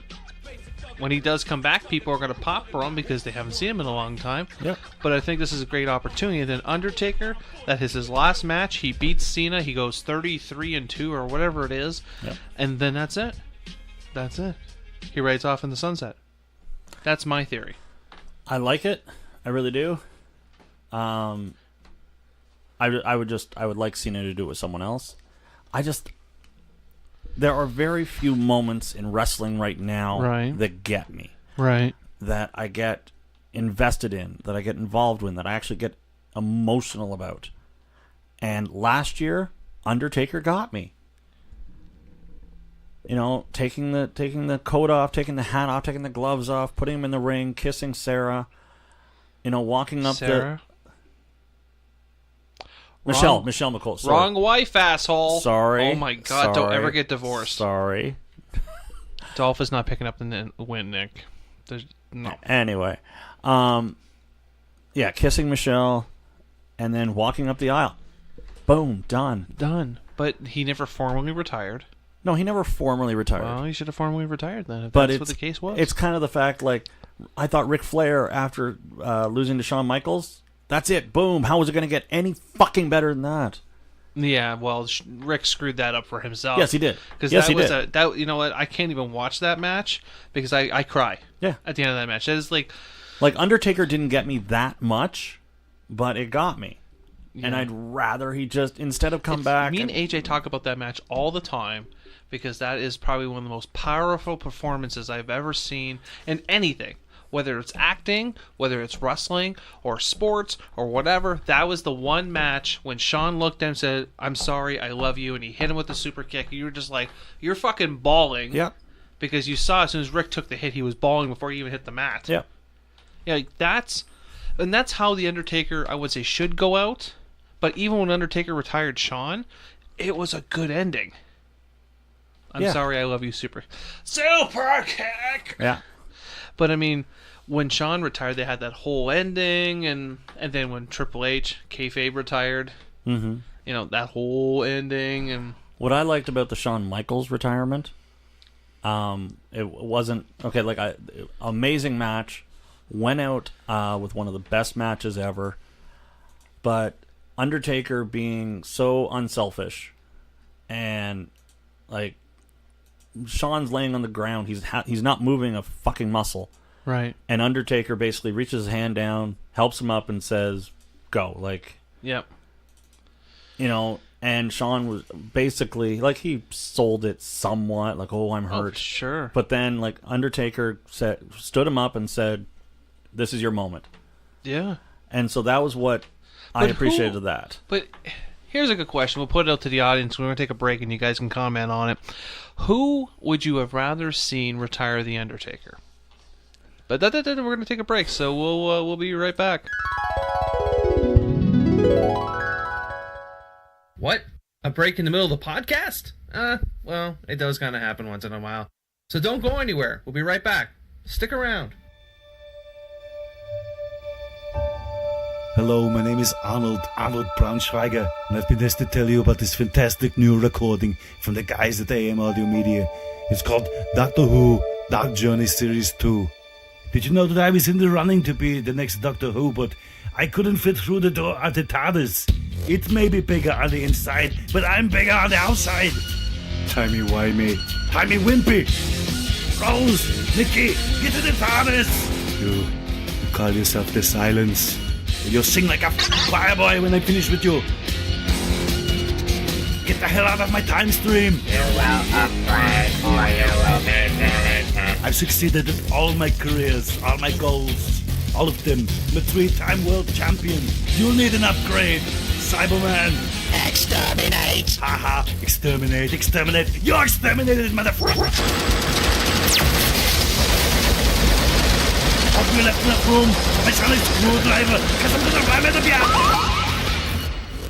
When he does come back, people are going to pop for him because they haven't seen him in a long time. Yep. But I think this is a great opportunity. And then Undertaker, that is his last match. He beats Cena. He goes 33-2 or whatever it is. Yep. And then that's it. That's it. He rides off in the sunset. That's my theory. I like it. I really do. I would like Cena to do it with someone else. There are very few moments in wrestling right now that get me. Right. That I get invested in, that I get involved in, that I actually get emotional about. And last year, Undertaker got me. You know, taking the coat off, taking the hat off, taking the gloves off, putting him in the ring, kissing Sarah. You know, walking up Sarah? Michelle McCool. Sorry. Wrong wife, asshole. Sorry. Oh my God! Don't ever get divorced. Sorry. Dolph is not picking up the win, Nick. There's no. Anyway, kissing Michelle, and then walking up the aisle. Boom, done. But he never formally retired. No, he never formally retired. Well, he should have formally retired then. If but that's what the case was. It's kind of the fact, like, I thought Ric Flair after losing to Shawn Michaels. That's it. Boom. How was it going to get any fucking better than that? Yeah, well, Rick screwed that up for himself. Yes, he did. Because yes, that was you know what? I can't even watch that match because I cry. Yeah. At the end of that match, that is like Undertaker didn't get me that much, but it got me. Yeah. And I'd rather he just instead of come back. Me and AJ talk about that match all the time because that is probably one of the most powerful performances I've ever seen in anything. Whether it's acting, whether it's wrestling, or sports, or whatever, that was the one match when Shawn looked at him and said, I'm sorry, I love you, and he hit him with the super kick. You were just like, you're fucking bawling. Yep. Because you saw as soon as Rick took the hit, he was bawling before he even hit the mat. Yep. Yeah, that's how The Undertaker, I would say, should go out. But even when Undertaker retired Shawn, it was a good ending. I'm sorry, I love you, super kick. Yeah. But I mean, when Shawn retired, they had that whole ending, and then when Triple H, kayfabe retired, you know, that whole ending. And what I liked about the Shawn Michaels retirement, it wasn't amazing match, went out with one of the best matches ever, but Undertaker being so unselfish, and like Shawn's laying on the ground, he's not moving a fucking muscle. Right. And Undertaker basically reaches his hand down, helps him up, and says, "Go." Like, yep. You know, and Shawn was basically like he sold it somewhat, like, "Oh, I'm hurt." Oh, sure. But then, like, Undertaker stood him up and said, "This is your moment." Yeah. And so that was what I appreciated of that. But here's a good question. We'll put it out to the audience. We're going to take a break, and you guys can comment on it. Who would you have rather seen retire The Undertaker? But we're going to take a break, so we'll be right back. What? A break in the middle of the podcast? Well, it does kind of happen once in a while. So don't go anywhere. We'll be right back. Stick around. Hello, my name is Arnold Braunschweiger, and I've been asked to tell you about this fantastic new recording from the guys at AM Audio Media. It's called Doctor Who Dark Journey Series 2. Did you know that I was in the running to be the next Doctor Who, but I couldn't fit through the door at the TARDIS? It may be bigger on the inside, but I'm bigger on the outside. Timey-wimey, timey-wimpy. Rose, Nikki, get to the TARDIS. You call yourself the Silence. You'll sing like a fireboy when I finish with you. Get the hell out of my time stream. You will upgrade or you will be deleted. I've succeeded in all my careers, all my goals. All of them. I'm a 3-time world champion. You'll need an upgrade. Cyberman! Exterminate! Haha! Exterminate! Exterminate! You're exterminated, motherfucker! Off me left in the room! I shall a screwdriver! Cause I'm gonna ram it up ya!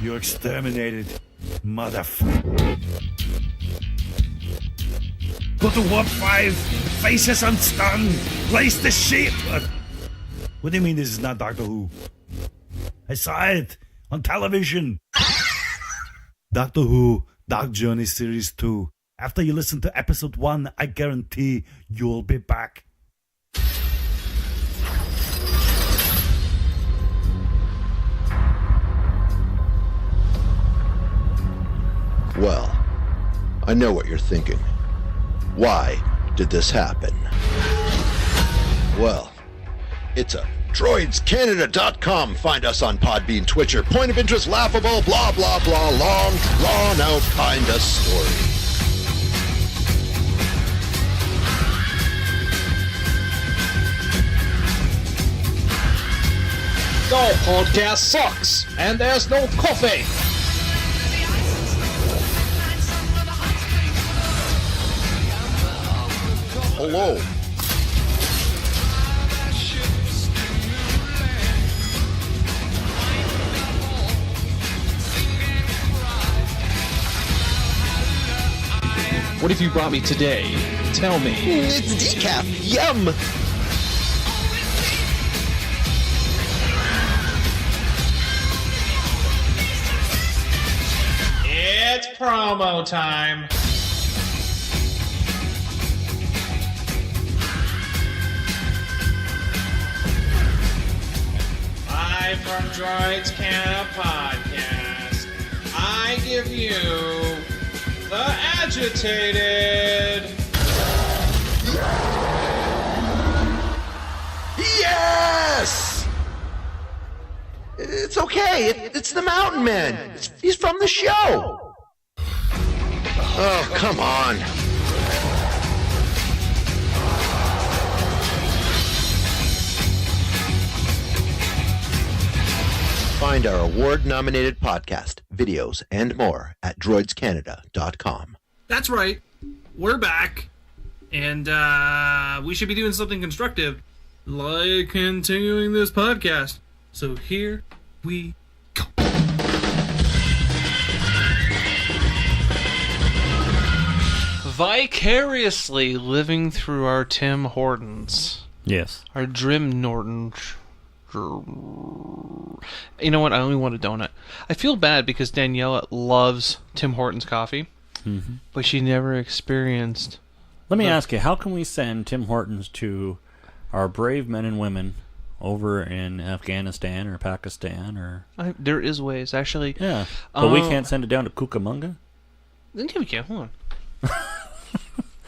You're exterminated, motherfucker! Go to Warp 5! Faces unstunned! Place the ship! What do you mean this is not Doctor Who? I saw it on television! Doctor Who Dark Journey Series 2. After you listen to episode 1, I guarantee you'll be back. Well, I know what you're thinking. Why did this happen? Well, it's a droidscanada.com. Find us on Podbean, Twitcher, Point of Interest, Laughable, blah, blah, blah, long, drawn out kind of story. The podcast sucks, and there's no coffee. Hello. What have you brought me today? Tell me. It's decaf. Yum. It's promo time. Live from Droids Canada Podcast, I give you the agitated. Yes! It's okay. It's the Mountain Man. He's from the show. Oh, come on. Find our award-nominated podcast, videos, and more at droidscanada.com. That's right. We're back. And we should be doing something constructive, like continuing this podcast. So here we go. Vicariously living through our Tim Hortons. Yes. Our Drim Nortons. You know what? I only want a donut. I feel bad because Daniela loves Tim Hortons coffee, but she never experienced. Let me ask you, how can we send Tim Hortons to our brave men and women over in Afghanistan or Pakistan or... There is ways, actually. Yeah, but we can't send it down to Cucamonga? Then we can. Hold on.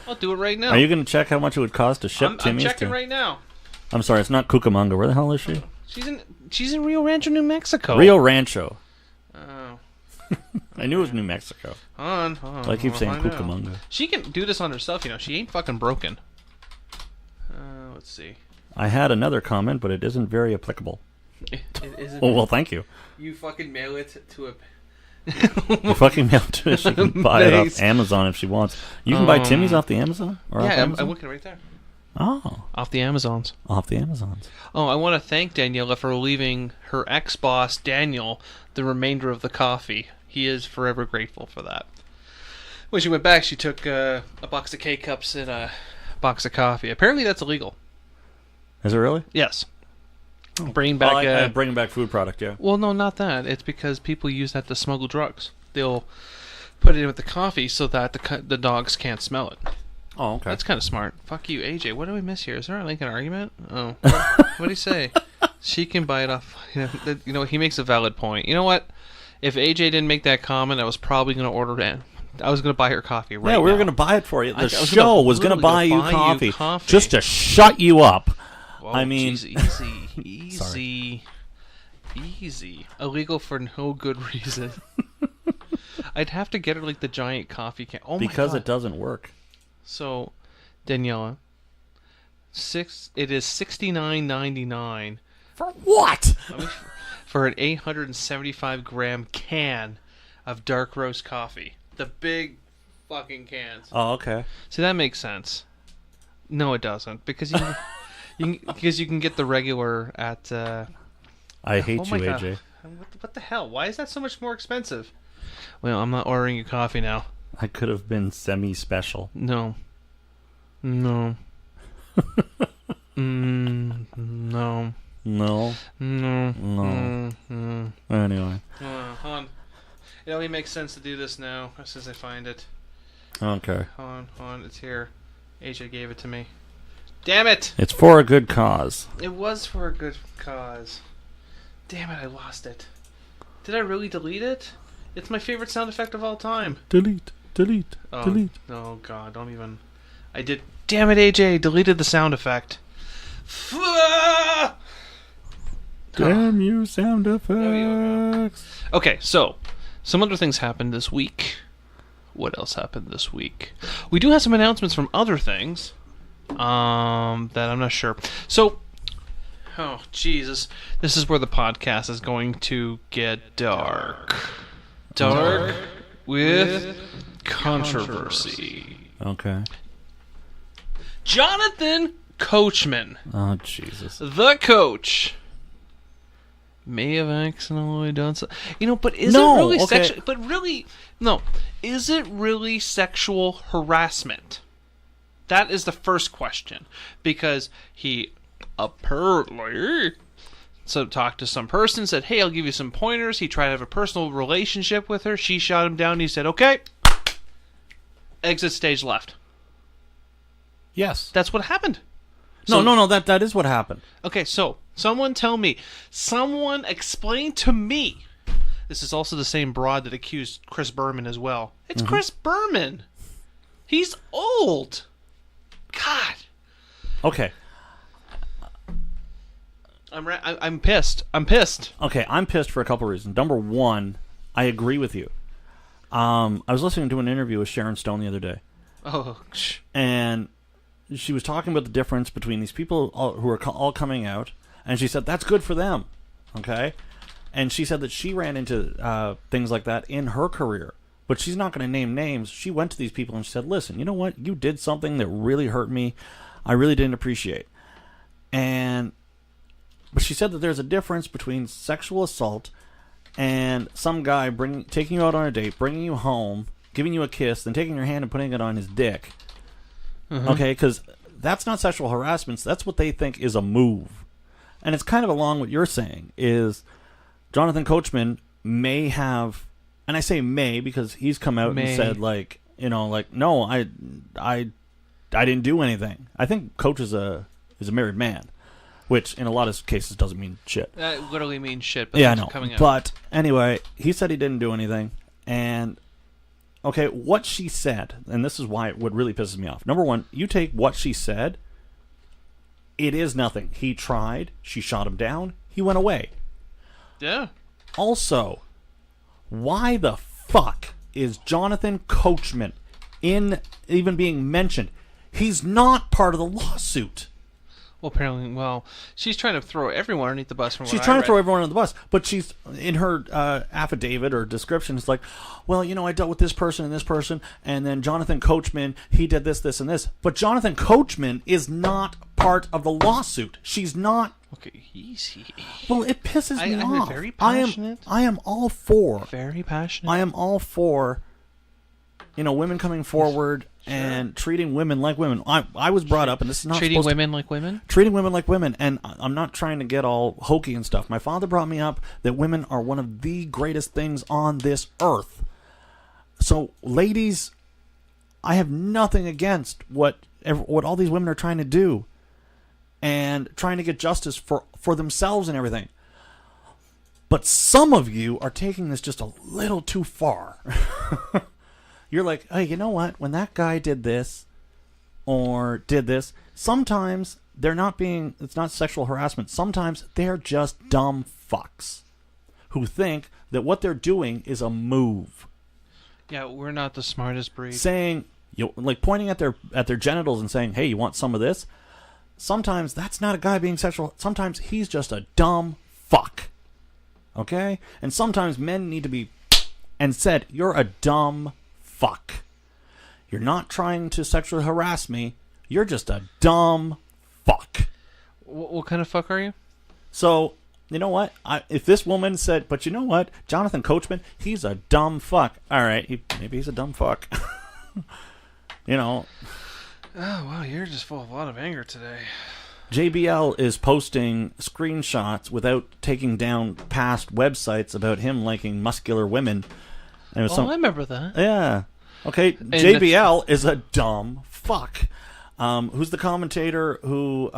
I'll do it right now. Are you going to check how much it would cost to ship Timmy's? I'm checking right now. I'm sorry, it's not Cucamonga. Where the hell is she? She's in Rio Rancho, New Mexico. Rio Rancho. Oh. I knew it was New Mexico. Hold on. I keep saying Cucamonga. She can do this on herself, you know. She ain't fucking broken. Let's see. I had another comment, but it isn't very applicable. Oh, well, thank you. You fucking mail it to a... You fucking mail it to her. She can buy it off Amazon if she wants. You can buy Timmy's off the Amazon? Or yeah, off Amazon? I'm looking right there. Oh. Off the Amazons. Off the Amazons. Oh, I want to thank Daniela for leaving her ex-boss, Daniel, the remainder of the coffee. He is forever grateful for that. When she went back, she took a box of K-Cups and a box of coffee. Apparently that's illegal. Is it really? Yes. Bringing back bringing back food product, yeah. Well, no, not that. It's because people use that to smuggle drugs. They'll put it in with the coffee so that the dogs can't smell it. Oh, okay. That's kind of smart. Fuck you, AJ. What do we miss here? Is there like an argument? Oh, what do you say? She can buy it off. You know, he makes a valid point. You know what? If AJ didn't make that comment, I was probably going to order it. I was going to buy her coffee right now. Yeah, we were going to buy it for you. The show was going to buy you coffee just to shut you up. Whoa, I mean... Easy. Easy. Illegal for no good reason. I'd have to get her like the giant coffee can. Oh my God. Because it doesn't work. So, Daniela, it is $69.99. For what? I mean, for an 875-gram can of dark roast coffee. The big fucking cans. Oh, okay. See, that makes sense. No, it doesn't, because you can get the regular at. I hate you, God. AJ. What the hell? Why is that so much more expensive? Well, I'm not ordering you coffee now. I could have been semi-special. No. No. No. No. No. No. Anyway. Hold on. It only makes sense to do this now as soon as I find it. Okay. Hold on. It's here. AJ gave it to me. Damn it! It's for a good cause. It was for a good cause. Damn it, I lost it. Did I really delete it? It's my favorite sound effect of all time. Delete. Delete. Delete. Oh, God, don't even... I did... Damn it, AJ, deleted the sound effect. Damn you, sound effects. Okay, so, some other things happened this week. What else happened this week? We do have some announcements from other things that I'm not sure. So, oh, Jesus. This is where the podcast is going to get dark. Dark with controversy. Okay. Jonathan Coachman. Oh, Jesus. The coach may have accidentally done so. But is it really sexual? But really, no. Is it really sexual harassment? That is the first question. Because he apparently talked to some person, said, hey, I'll give you some pointers. He tried to have a personal relationship with her. She shot him down. He said, okay. Exit stage left. Yes. That's what happened. No, that is what happened. Okay, so, someone explain to me. This is also the same broad that accused Chris Berman as well. It's Chris Berman. He's old. God. Okay. I'm pissed. Okay, I'm pissed for a couple reasons. Number one, I agree with you. I was listening to an interview with Sharon Stone the other day. Oh. And she was talking about the difference between these people who are all coming out, and she said that's good for them, okay? And she said that she ran into things like that in her career, but she's not going to name names. She went to these people and she said, listen, you know what? You did something that really hurt me. I really didn't appreciate. But she said that there's a difference between sexual assault and some guy taking you out on a date, bringing you home, giving you a kiss, then taking your hand and putting it on his dick. Okay, because that's not sexual harassment. That's what they think is a move. And it's kind of along what you're saying, is Jonathan Coachman may have, and I say may because he's come out and said, no, I didn't do anything. I think Coach is a married man, which in a lot of cases doesn't mean shit. That literally means shit, but yeah, I know. Coming out. But anyway, he said he didn't do anything, and okay, what she said, and this is what really pisses me off. Number one, you take what she said, it is nothing. He tried, she shot him down, he went away. Yeah. Also, why the fuck is Jonathan Coachman even being mentioned? He's not part of the lawsuit. Well, apparently, she's trying to throw everyone underneath the bus. She's trying to throw everyone under the bus, but she's in her affidavit or description. It's like, well, I dealt with this person and this person, and then Jonathan Coachman, he did this, this, and this. But Jonathan Coachman is not part of the lawsuit. She's not. Okay, easy. Well, it pisses me off. I'm very passionate. I am all for. Very passionate. I am all for. Women coming forward. Sure. And treating women like women. I was brought up, and this is not treating women like women? Treating women like women, and I'm not trying to get all hokey and stuff. My father brought me up that women are one of the greatest things on this earth. So, ladies, I have nothing against what all these women are trying to do and trying to get justice for themselves and everything. But some of you are taking this just a little too far. You're like, hey, you know what? When that guy did this or did this, sometimes it's not sexual harassment. Sometimes they're just dumb fucks who think that what they're doing is a move. Yeah, we're not the smartest breed. Saying, pointing at their genitals and saying, hey, you want some of this? Sometimes that's not a guy being sexual. Sometimes he's just a dumb fuck. okay? And sometimes men need to be and said, you're a dumb fuck. You're not trying to sexually harass me. You're just a dumb fuck. What kind of fuck are you? So, you know what? If this woman said, but you know what? Jonathan Coachman, he's a dumb fuck. All right, maybe he's a dumb fuck. You know. Oh, wow, you're just full of a lot of anger today. JBL is posting screenshots without taking down past websites about him liking muscular women. And it was I remember that. Yeah. Okay, JBL is a dumb fuck. Who's the commentator who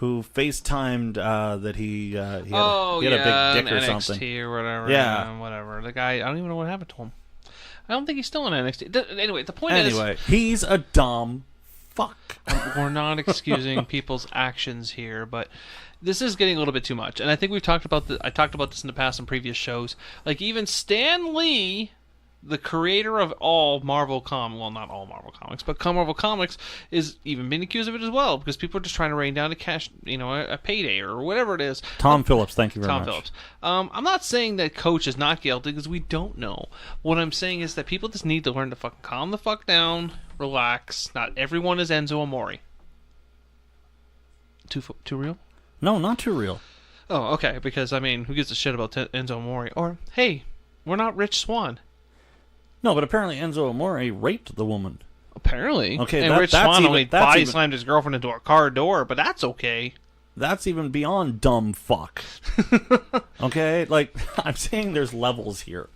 FaceTimed that he had a big dick or something? NXT or whatever. Yeah. Whatever. The guy, I don't even know what happened to him. I don't think he's still in NXT. Anyway, the point is... he's a dumb fuck. We're not excusing people's actions here, but this is getting a little bit too much. And I think I talked about this in the past in previous shows. Like, even Stan Lee, the creator of all Marvel comics, well, not all Marvel comics, but Marvel Comics, is even being accused of it as well, because people are just trying to rain down a cash, a payday or whatever it is. Tom Phillips, thank you very much. Tom Phillips. I'm not saying that Coach is not guilty, because we don't know. What I'm saying is that people just need to learn to fucking calm the fuck down, relax. Not everyone is Enzo Amore. Too real? No, not too real. Oh, okay, because, who gives a shit about Enzo Amore? Or, hey, we're not Rich Swann. No, but apparently Enzo Amore raped the woman. Apparently. Okay, and Rich Swann only body slammed his girlfriend into a car door, but that's okay. That's even beyond dumb fuck. Okay? Like, I'm saying there's levels here.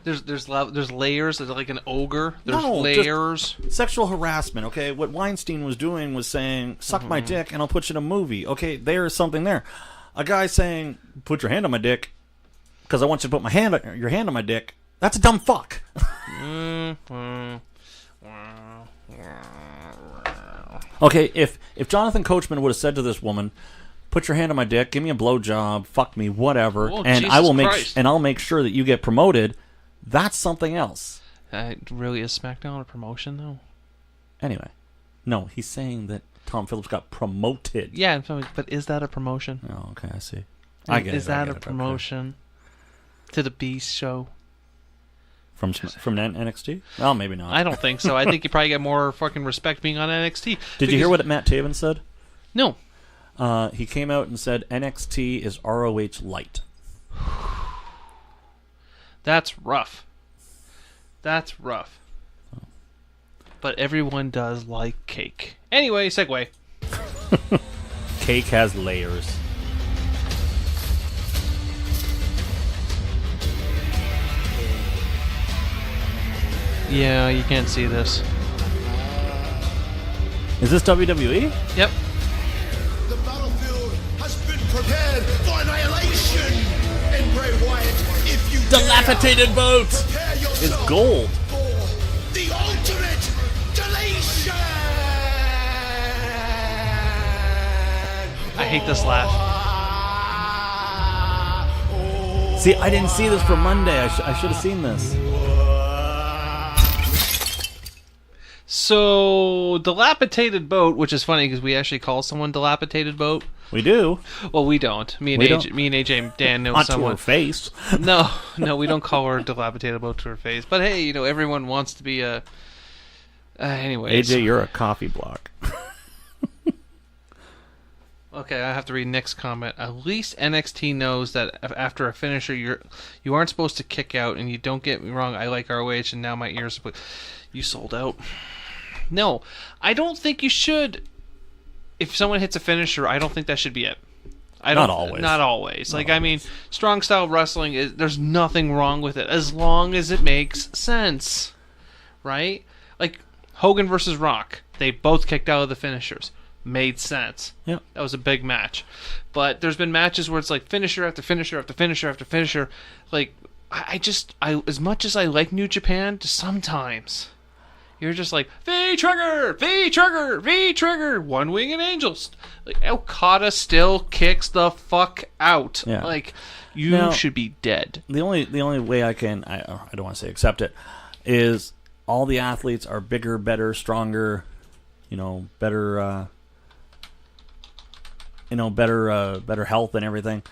There's layers. There's like an ogre. There's no, layers. Sexual harassment, okay? What Weinstein was doing was saying, suck my dick and I'll put you in a movie. Okay, there's something there. A guy saying, put your hand on my dick because I want you to put your hand on my dick. That's a dumb fuck. Okay, if Jonathan Coachman would have said to this woman, put your hand on my dick, give me a blowjob, fuck me, whatever, and I'll make sure that you get promoted, that's something else. Really, is SmackDown a promotion though? Anyway, no, he's saying that Tom Phillips got promoted. Yeah, but is that a promotion? Oh, okay, I see. Is that a promotion to the Beast show? From NXT? Oh, maybe not. I don't think so. I think you probably get more fucking respect being on NXT. Did you hear what Matt Taven said? No. He came out and said NXT is ROH light. That's rough. That's rough. But everyone does like cake. Anyway, segue. Cake has layers. Yeah, you can't see this. Is this WWE? Yep. The battlefield has been prepared for annihilation. And Bray Wyatt, if you dilapidated boat is gold. The ultimate deletion. I hate this laugh. See, I didn't see this for Monday. I should have seen this. So, dilapidated boat, which is funny because we actually call someone dilapidated boat. We do. Well, we don't. Me and AJ and Dan know someone. To her face. No, we don't call her dilapidated boat to her face. But hey, everyone wants to be a. Anyway. AJ, you're a coffee block. Okay, I have to read Nick's comment. At least NXT knows that after a finisher, you aren't supposed to kick out. And you don't get me wrong, I like ROH, and now my ears. You sold out. No, I don't think you should. If someone hits a finisher, I don't think that should be it. Not always. Not always. Strong style wrestling, there's nothing wrong with it as long as it makes sense. Right? Like Hogan versus Rock. They both kicked out of the finishers. Made sense. Yeah. That was a big match. But there's been matches where it's like finisher after finisher after finisher after finisher. Like, I as much as I like New Japan, sometimes you're just like, V-Trigger! V-Trigger! V-Trigger! One Wing and Angels. Like, Okada still kicks the fuck out. Yeah. Like, you should be dead. The only way I can, I don't want to say accept it, is all the athletes are bigger, better, stronger, better health and everything.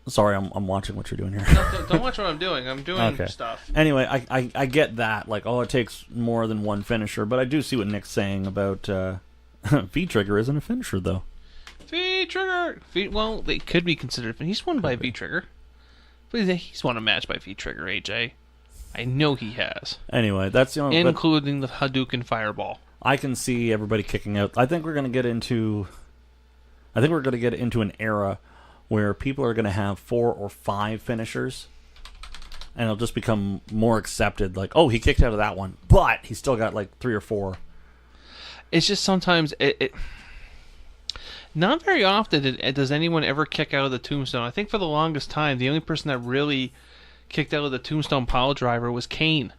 Sorry, I'm watching what you're doing here. No, don't watch what I'm doing. I'm doing stuff. Anyway, I get that. Like, it takes more than one finisher, but I do see what Nick's saying about V-Trigger isn't a finisher, though. V-Trigger! Well, they could be considered. He's won by V-Trigger. But he's won a match by V-Trigger, AJ. I know he has. Anyway, that's the only... Including the Hadouken Fireball. I can see everybody kicking out. I think we're going to get into an era where people are going to have 4 or 5 finishers, and it'll just become more accepted. Like, oh, he kicked out of that one, but he's still got like 3 or 4. It's just sometimes it not very often does anyone ever kick out of the tombstone. I think for the longest time, the only person that really kicked out of the tombstone pile driver was Kane.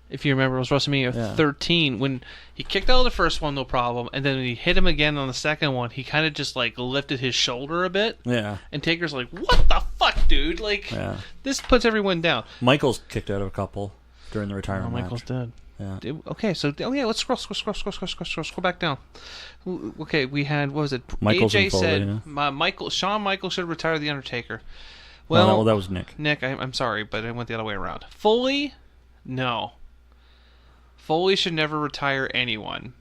If you remember, it was WrestleMania 13 when he kicked out of the first one, no problem, and then when he hit him again on the second one, he kind of just like lifted his shoulder a bit. Yeah. And Taker's like, "What the fuck, dude? Like, this puts everyone down." Michaels kicked out of a couple during the retirement match. Michaels did. Yeah. Okay, so let's scroll back down. Okay, we had, what was it? Michaels AJ and Foley, said Shawn Michaels should retire the Undertaker. Well, that was Nick. Nick, I'm sorry, but I went the other way around. Foley, no. Foley should never retire anyone.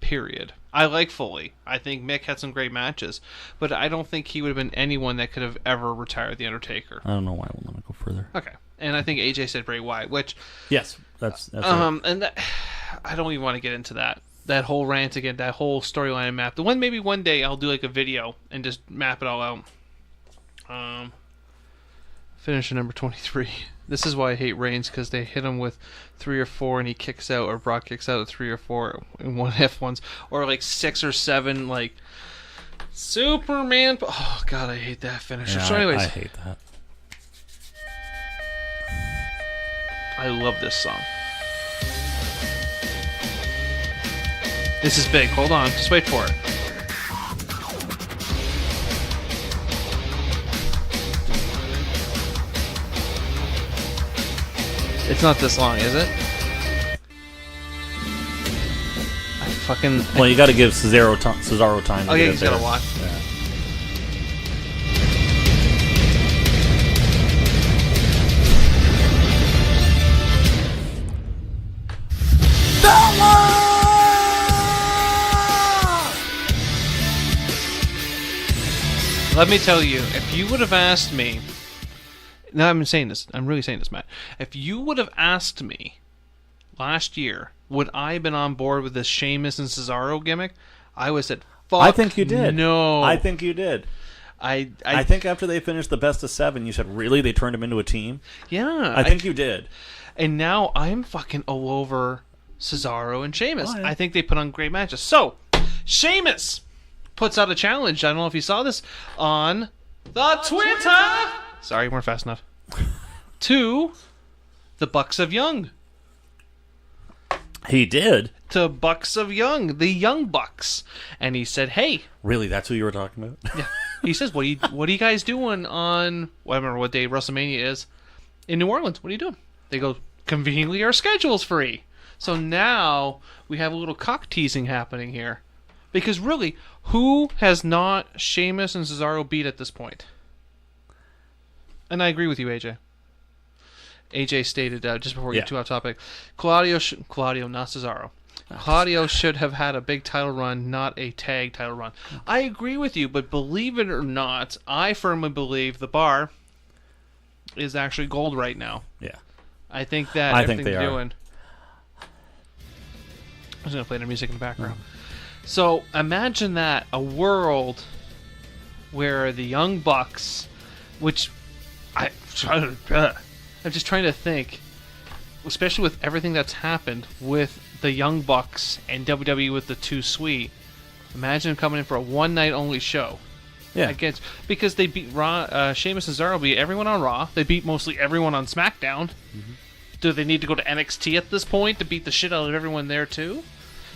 Period. I like Foley. I think Mick had some great matches, but I don't think he would have been anyone that could have ever retired the Undertaker. I don't know why I won't let me go further. Okay, and I think AJ said Bray Wyatt, which yes, that's right. And that, I don't even want to get into that whole rant again, that whole storyline and map. Maybe one day I'll do like a video and just map it all out. Finisher number 23. This is why I hate Reigns, because they hit him with 3 or 4 and he kicks out, or Brock kicks out at 3 or 4 in one F1s, or like 6 or 7 like Superman. Oh god, I hate that finisher. Yeah, so anyways, I hate that. I love this song. This is big. Hold on, just wait for it. It's not this long, is it? Well, you got to give Cesaro time. Okay, he's got to watch. Yeah. Let me tell you, if you would have asked me... Now I'm saying this. I'm really saying this, Matt. If you would have asked me last year, would I have been on board with this Sheamus and Cesaro gimmick? I would have said, fuck I think you did. No. I think you did. I think after they finished the best of 7, you said, really? They turned him into a team? Yeah. I think you did. And now I'm fucking all over Cesaro and Sheamus. Oh, yeah. I think they put on great matches. So, Sheamus puts out a challenge. I don't know if you saw this on the Twitter. Sorry, weren't fast enough. To the Bucks of Young. He did? To Bucks of Young, the Young Bucks. And he said, hey. Really, that's who you were talking about? Yeah. He says, what are you guys doing on, I don't remember what day WrestleMania is, in New Orleans? What are you doing? They go, conveniently our schedule's free. So now we have a little cock teasing happening here. Because really, who has not Sheamus and Cesaro beat at this point? And I agree with you, AJ. AJ stated, just before we get too off topic, Claudio, not Cesaro. Claudio should have had a big title run, not a tag title run. I agree with you, but believe it or not, I firmly believe the bar is actually gold right now. Yeah. I think that everything they're doing... I'm just going to play the music in the background. So imagine that, a world where the Young Bucks, which I'm just trying to think, especially with everything that's happened with the Young Bucks and WWE with the Too Sweet. Imagine them coming in for a one-night only show. Yeah. Because they beat Raw. Sheamus and Cesaro beat everyone on Raw. They beat mostly everyone on SmackDown. Mm-hmm. Do they need to go to NXT at this point to beat the shit out of everyone there too?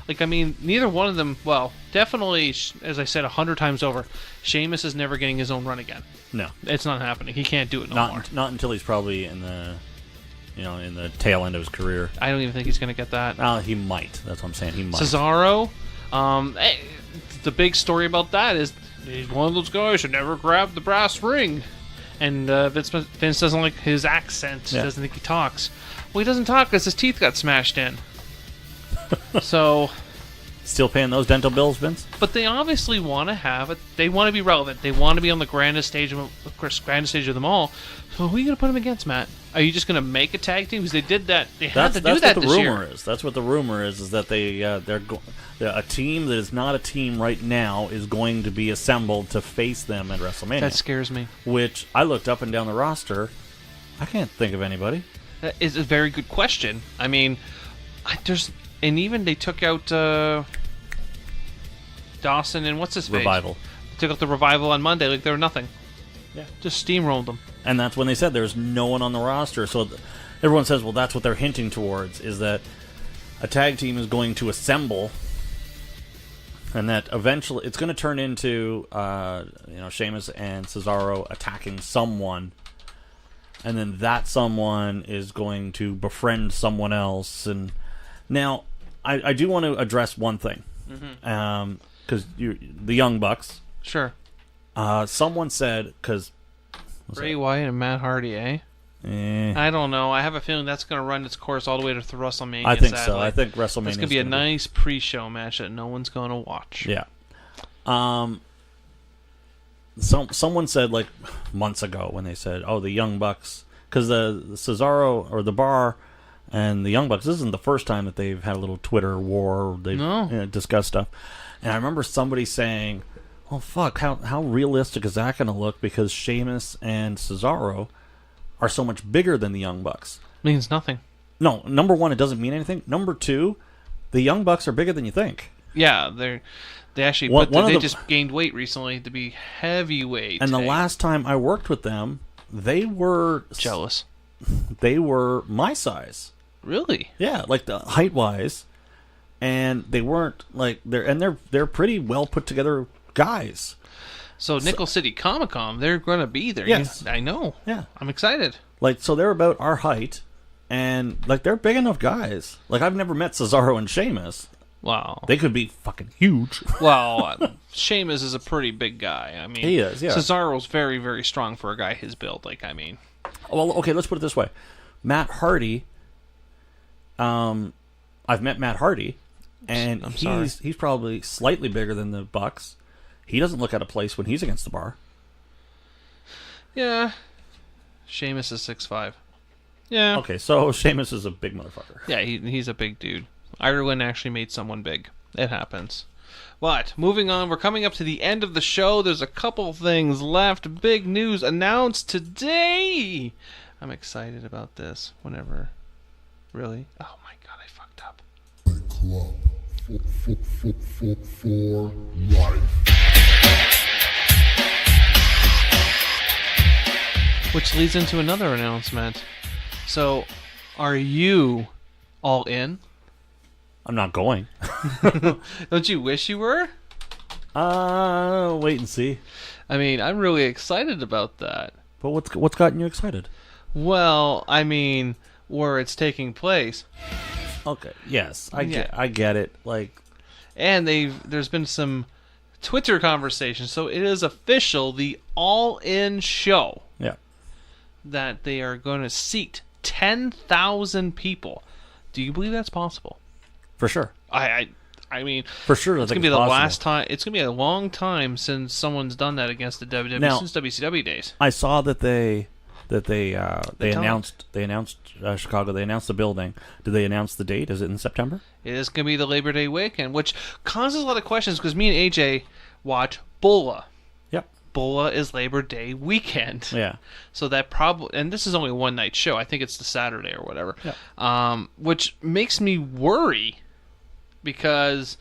Like, I mean, neither one of them... Well, definitely, as I said 100 times over, Sheamus is never getting his own run again. No. It's not happening. He can't do it no more. Not until he's probably in the... in the tail end of his career. I don't even think he's going to get that. He might. That's what I'm saying. He might. Cesaro, the big story about that is He's one of those guys who never grabbed the brass ring. And Vince doesn't like his accent. Yeah. Doesn't think he talks. Well, he doesn't talk because his teeth got smashed in. So... Still paying those dental bills, Vince? But they obviously want to have it. They want to be relevant. They want to be on the grandest stage of them all. So who are you going to put them against, Matt? Are you just going to make a tag team? Because they did that. They had to do that this year. That's what the rumor is that a team that is not a team right now is going to be assembled to face them at WrestleMania. That scares me. Which I looked up and down the roster. I can't think of anybody. That is a very good question. I mean, and even they took out Dawson and what's his face? Revival. They took out the Revival on Monday like they were nothing. Yeah. Just steamrolled them. And that's when they said there's no one on the roster. So everyone says, well, that's what they're hinting towards, is that a tag team is going to assemble, and that eventually it's going to turn into Sheamus and Cesaro attacking someone, and then that someone is going to befriend someone else. And now I do want to address one thing, because the Young Bucks. Sure. Someone said, because Bray Wyatt and Matt Hardy, eh? I don't know. I have a feeling that's going to run its course all the way to WrestleMania. I think sadly. so. I think WrestleMania It's going to be a nice pre-show match that no one's going to watch. Yeah. Someone said like months ago when they said, "Oh, the Young Bucks," because the Cesaro or the Bar and the Young Bucks. This isn't the first time that they've had a little Twitter war. They've discussed stuff, and I remember somebody saying, "Oh fuck, how realistic is that going to look?" Because Sheamus and Cesaro are so much bigger than the Young Bucks. Means nothing. No, number one, it doesn't mean anything. Number two, the Young Bucks are bigger than you think. Yeah, they actually just gained weight recently to be heavyweight. And the last time I worked with them, they were jealous. They were my size. Really? Yeah, like the height wise, and they weren't like they're pretty well put together guys. So Nickel City Comic Con, they're going to be there. Yes. I know. Yeah. I'm excited. Like, so they're about our height, and like they're big enough guys. Like, I've never met Cesaro and Sheamus. Wow. They could be fucking huge. Well, Sheamus is a pretty big guy. I mean, he is, yeah. Cesaro's very, very strong for a guy his build. Like, I mean. Well, okay, let's put it this way. Matt Hardy, I've met Matt Hardy, and he's probably slightly bigger than the Bucks. He doesn't look out of place when he's against the Bar. Yeah. Sheamus is 6'5". Yeah. Okay, so Sheamus is a big motherfucker. Yeah, he's a big dude. Ireland actually made someone big. It happens. But, moving on, we're coming up to the end of the show. There's a couple things left. Big news announced today. I'm excited about this. Whenever. Really? Oh my god, I fucked up. Club for life. Which leads into another announcement. So, are you all in? I'm not going. Don't you wish you were? Wait and see. I mean, I'm really excited about that. But what's gotten you excited? Well, I mean, where it's taking place. Okay. Yes, I get it. Like, and there's been some Twitter conversations, so it is official. The All In show. Yeah. That they are going to seat 10,000 people. Do you believe that's possible? For sure. I mean, for sure. It's gonna be the last time. It's gonna be a long time since someone's done that against the WWE since WCW days. I saw that they announced Chicago. They announced the building. Did they announce the date? Is it in September? It is gonna be the Labor Day weekend, which causes a lot of questions because me and AJ watch Bola. Yep. Bola is Labor Day weekend. Yeah. So that and this is only a one night show. I think it's the Saturday or whatever. Yeah. Which makes me worry. Because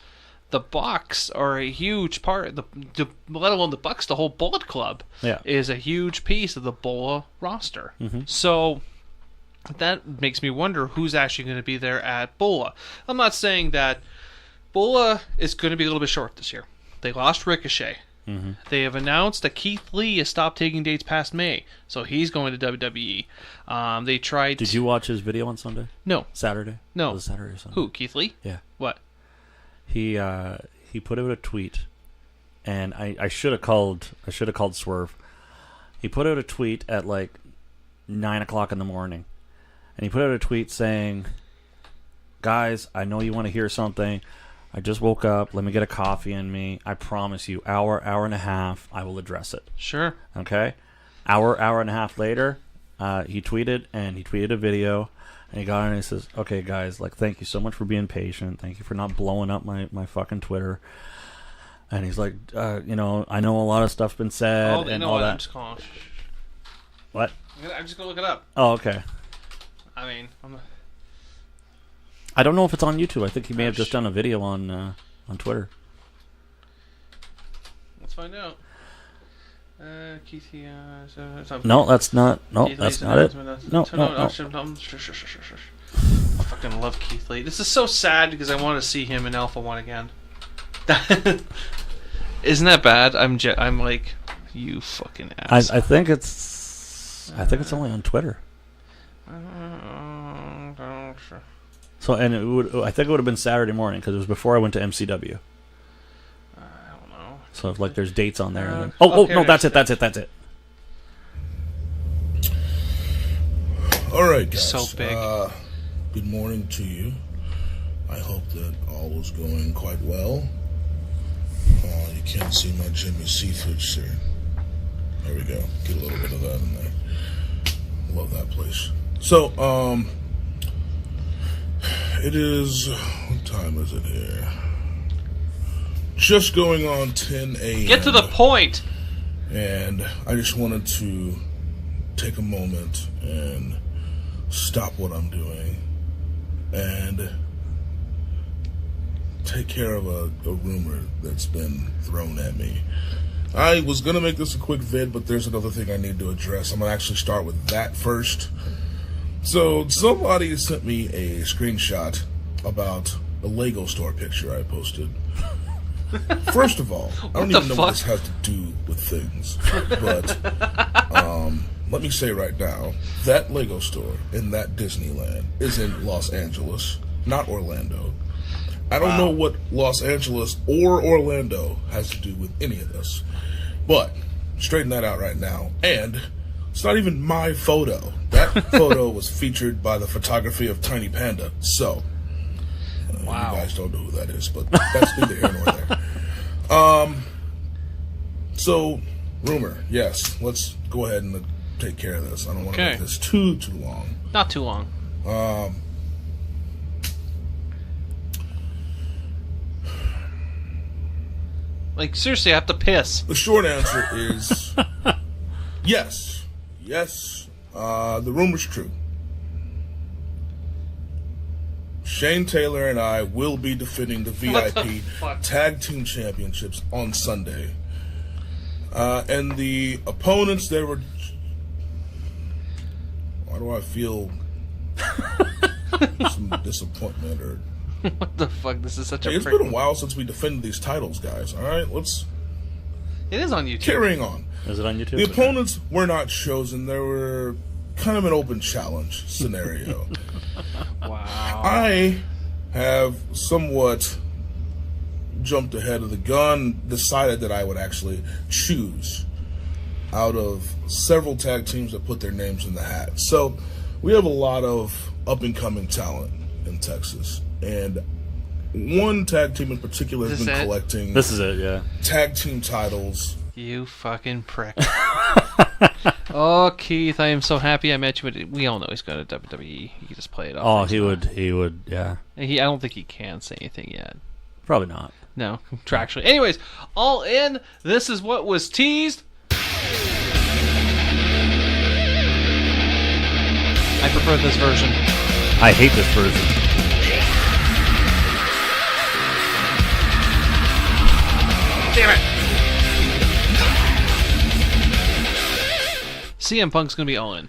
the Bucks are a huge part, let alone the Bucks, the whole Bullet Club is a huge piece of the Bola roster. Mm-hmm. So that makes me wonder who's actually going to be there at Bola. I'm not saying that Bola is going to be a little bit short this year. They lost Ricochet. Mm-hmm. They have announced that Keith Lee has stopped taking dates past May, so he's going to WWE. They tried. Did you watch his video on Sunday? No. Saturday? No. It was Saturday or Sunday. Who? Keith Lee? Yeah. What? He put out a tweet, and I should have called Swerve. He put out a tweet at like 9 o'clock in the morning, and he put out a tweet saying, "Guys, I know you want to hear something. I just woke up. Let me get a coffee in me. I promise you, hour and a half, I will address it." Sure. Okay? Hour and a half later, he tweeted a video, and he got on and he says, "Okay, guys, like, thank you so much for being patient. Thank you for not blowing up my fucking Twitter." And he's like, I know a lot of stuff's been said and all that. I'm just calling. What? I'm just gonna look it up. Oh, okay. I mean, I don't know if it's on YouTube. I think he may have just done a video on Twitter. Let's find out. Keith, no, that's not. No, that's not it. No. I fucking love Keith Lee. This is so sad because I want to see him in Alpha 1 again. Isn't that bad? I'm like, you fucking ass. I think it's only on Twitter. So, and I think it would have been Saturday morning because it was before I went to MCW. I don't know. So if like there's dates on there. And then, no, that's it. All right, guys. So big. Good morning to you. I hope that all was going quite well. You can't see my Jimmy Seafood shirt. There we go. Get a little bit of that in there. Love that place. So, it is... What time is it here? Just going on 10 a.m. Get to the point! And I just wanted to take a moment and stop what I'm doing and take care of a rumor that's been thrown at me. I was going to make this a quick vid, but there's another thing I need to address. I'm going to actually start with that first. So, somebody sent me a screenshot about a Lego store picture I posted. First of all, I don't even know what this has to do with things, but let me say right now, that Lego store in that Disneyland is in Los Angeles, not Orlando. I don't know what Los Angeles or Orlando has to do with any of this, but straighten that out right now. And it's not even my photo. That photo was featured by the photography of Tiny Panda. So, you guys don't know who that is, but that's neither here nor there. So, rumor, yes. Let's go ahead and take care of this. I don't want to make this too long. Not too long. Like, seriously, I have to piss. The short answer is yes. Yes. The rumor's true. Shane Taylor and I will be defending the VIP Tag Team Championships on Sunday. And the opponents that were... Why do I feel some disappointment or... What the fuck? This is such a... It's been a while since we defended these titles, guys. All right, let's... It is on YouTube. Carrying on. Is it on YouTube? The opponents were not chosen. They were kind of an open challenge scenario. Wow. I have somewhat jumped ahead of the gun, decided that I would actually choose out of several tag teams that put their names in the hat. So we have a lot of up-and-coming talent in Texas. And one tag team in particular has been collecting tag team titles. You fucking prick. Oh, Keith, I am so happy I met you, but we all know he's got a WWE. He can just play it off. Oh, he would, yeah. I don't think he can say anything yet. Probably not. No, contractually. Anyways, All In, this is what was teased. I prefer this version. I hate this version. Damn it! CM Punk's gonna be All In.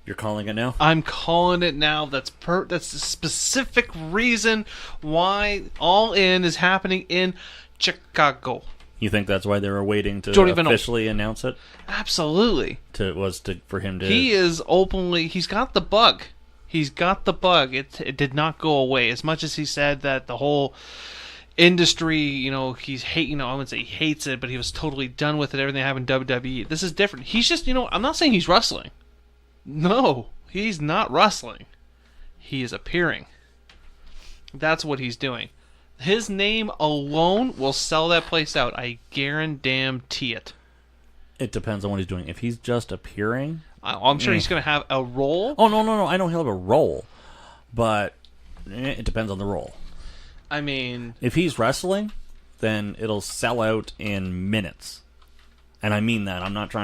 You're calling it now? I'm calling it now. That's the specific reason why All In is happening in Chicago. You think that's why they were waiting to officially announce it? Absolutely. For him to... He is openly... He's got the bug. He's got the bug. It did not go away. As much as he said that the whole industry, he's I wouldn't say he hates it, but he was totally done with it, everything that happened in WWE. This is different. He's just, I'm not saying he's wrestling. No, he's not wrestling. He is appearing. That's what he's doing. His name alone will sell that place out. I guarantee it. It depends on what he's doing. If he's just appearing... I'm sure he's going to have a role. Oh, no. I know he'll have a role. But it depends on the role. I mean... If he's wrestling, then it'll sell out in minutes. And I mean that. I'm not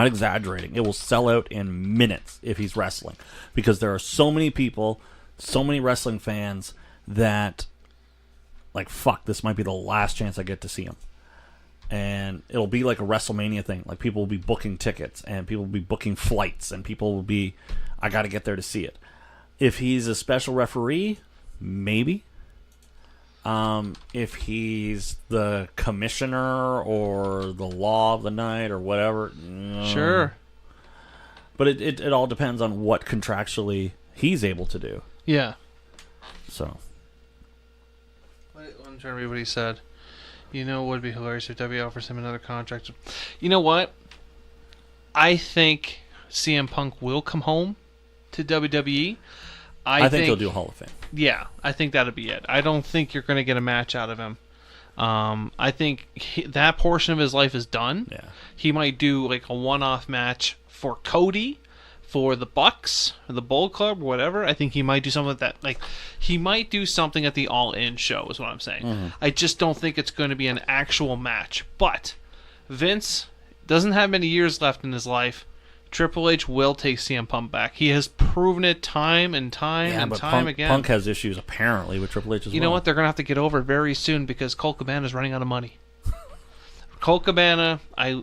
exaggerating. It will sell out in minutes if he's wrestling. Because there are so many people, so many wrestling fans that, like, fuck, this might be the last chance I get to see him. And it'll be like a WrestleMania thing. Like, people will be booking tickets, and people will be booking flights, and people will be, I got to get there to see it. If he's a special referee, maybe. If he's the commissioner or the law of the night or whatever, sure. But it all depends on what contractually he's able to do. Yeah. So. I'm trying to read what he said. It would be hilarious if W offers him another contract. You know what? I think CM Punk will come home to WWE. I think he'll do a Hall of Fame. Yeah, I think that'll be it. I don't think you're going to get a match out of him. I think that portion of his life is done. Yeah. He might do like a one-off match for Cody, for the Bucks, or the Bullet Club, or whatever. I think he might do something like that. Like, he might do something at the All In show, is what I'm saying. Mm-hmm. I just don't think it's going to be an actual match. But Vince doesn't have many years left in his life. Triple H will take CM Punk back. He has proven it time and time again. Punk has issues apparently with Triple H as well. You know what? They're going to have to get over it very soon because Colt Cabana is running out of money. Colt Cabana,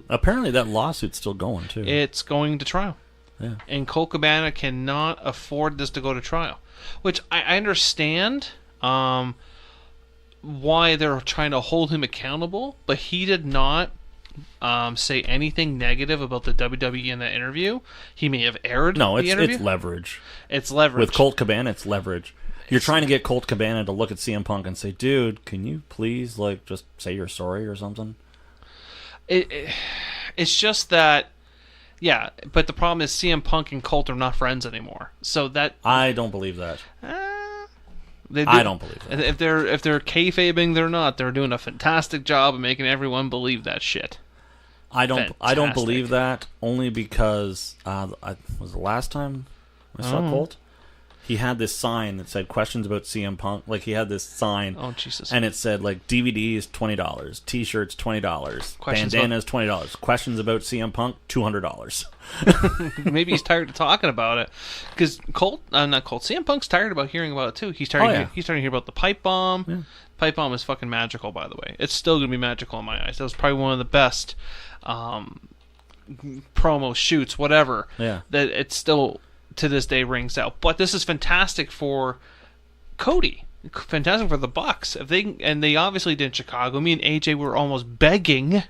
apparently that lawsuit's still going too. It's going to trial. Yeah. And Colt Cabana cannot afford this to go to trial, which I understand why they're trying to hold him accountable, but he did not say anything negative about the WWE in that interview. He may have aired the interview. It's leverage. It's leverage. With Colt Cabana, it's leverage. You're trying to get Colt Cabana to look at CM Punk and say, dude, can you please just say you're sorry or something? It's just that, yeah, but the problem is CM Punk and Colt are not friends anymore. So that... I don't believe that. I don't believe that. If they're kayfabing, they're not. They're doing a fantastic job of making everyone believe that shit. I don't believe that only because was the last time I saw Colt, he had this sign that said questions about CM Punk. Like, he had this sign. Oh, Jesus. And it said, like, DVDs $20, T-shirts $20, bandanas $20, questions about CM Punk $200. Maybe he's tired of talking about it. Because CM Punk's tired about hearing about it, too. He's starting to hear about the pipe bomb. Yeah. Pipe bomb is fucking magical, by the way. It's still going to be magical in my eyes. That was probably one of the best promo shoots, whatever. Yeah. That it's still... to this day rings out. But this is fantastic for Cody. Fantastic for the Bucks. They obviously did in Chicago. Me and AJ were almost begging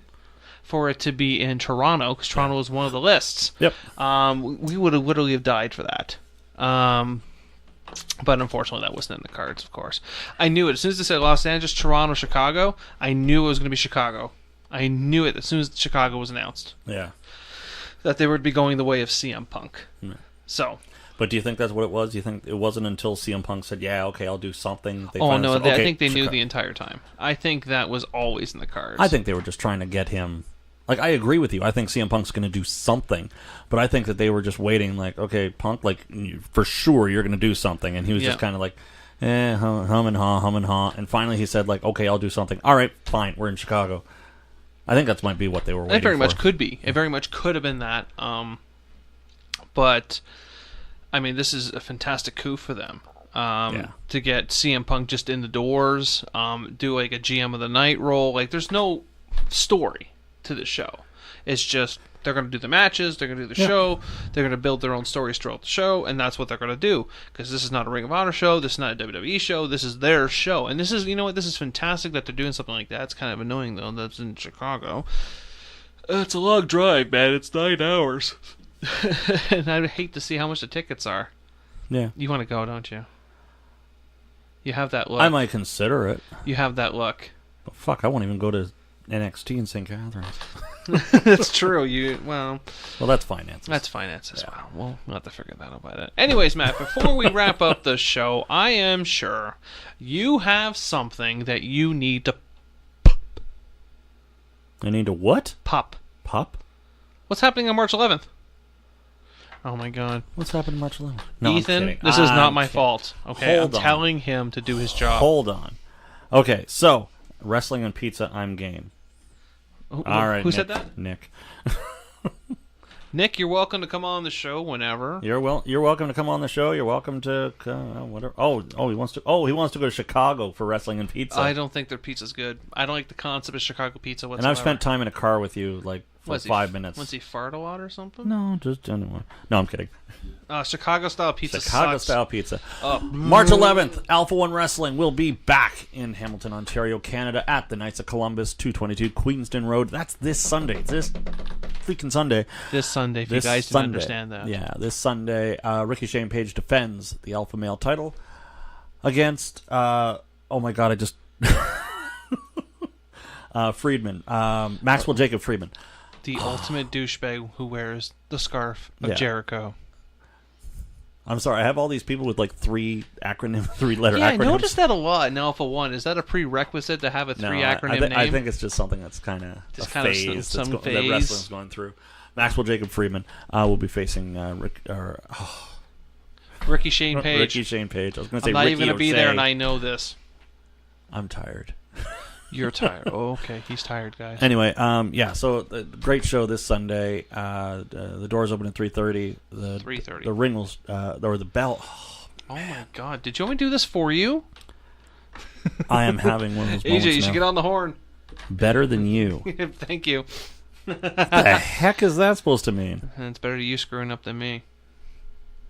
for it to be in Toronto because Toronto was one of the lists. Yep. We would have literally have died for that. But unfortunately that wasn't in the cards, of course. I knew it. As soon as they said Los Angeles, Toronto, Chicago, I knew it was going to be Chicago. I knew it as soon as Chicago was announced. Yeah. That they would be going the way of CM Punk. Yeah. So, but do you think that's what it was? Do you think it wasn't until CM Punk said, "Yeah, okay, I'll do something"? I think they knew the entire time. I think that was always in the cards. I think they were just trying to get him. Like, I agree with you. I think CM Punk's going to do something, but I think that they were just waiting. Like, okay, Punk, like, for sure you're going to do something, and he was just kind of like, hum and haw, and finally he said, like, okay, I'll do something. All right, fine, we're in Chicago. I think that might be what they were waiting for. It very much could be. It very much could have been that. But, I mean, this is a fantastic coup for them. To get CM Punk just in the doors, do like a GM of the Night role. Like, there's no story to this show. It's just they're going to do the matches, they're going to do the show, they're going to build their own stories throughout the show, and that's what they're going to do. Because this is not a Ring of Honor show, this is not a WWE show, this is their show. And this is, you know what, this is fantastic that they're doing something like that. It's kind of annoying, though, that's in Chicago. It's a long drive, man. It's 9 hours. And I'd hate to see how much the tickets are. Yeah. You want to go, don't you? You have that look. I might consider it. You have that look. But fuck, I won't even go to NXT in St. Catharines. That's true. Well, that's finances. That's finances. Yeah. Well, we'll have to figure that out by then. Anyways, Matt, before we wrap up the show, I am sure you have something that you need to pop. I need to what? Pop. Pop? What's happening on March 11th? Oh my God. What's happening March 11th? No, Ethan, this is not my fault. Okay, I'm telling him to do his job. Hold on. Okay, so wrestling and pizza, I'm game. All right. Who Nick, said that? Nick. Nick, you're welcome to come on the show whenever. You're welcome to come on the show. You're welcome to whatever. Oh, he wants to go to Chicago for wrestling and pizza. I don't think their pizza's good. I don't like the concept of Chicago pizza whatsoever. And I've spent time in a car with you for 5 minutes. Was he fart a lot or something? No, just anyone. No, I'm kidding. Chicago style pizza. Chicago sucks. style pizza. March 11th, Alpha One Wrestling will be back in Hamilton, Ontario, Canada, at the Knights of Columbus, 222 Queenston Road. That's this Sunday. It's this freaking Sunday. This Sunday, if you guys didn't understand that. Yeah, this Sunday, Ricky Shane Page defends the Alpha Male title against. Oh my God, I just. Friedman, Maxwell Jacob Friedman. The ultimate douchebag who wears the scarf of Jericho. I'm sorry, I have all these people with like three-letter acronyms. Yeah, I noticed that a lot in Alpha One. Is that a prerequisite to have a acronym name? I think it's just something that's kind of a phase that wrestling's going through. Maxwell Jacob Friedman will be facing Ricky Shane Page. Ricky Shane Page. I was going to say I'm not Ricky even going to be O'Shea. there, and I know this. I'm tired. You're tired. Oh, okay. He's tired, guys. Anyway, so great show this Sunday. The doors open at 3:30. 3:30. The ring will, or the bell. Oh my God! Did you want me to do this for you? I am having one of those moments AJ, you now. should get on the horn. Better than you. Thank you. What the heck is that supposed to mean? And it's better you screwing up than me.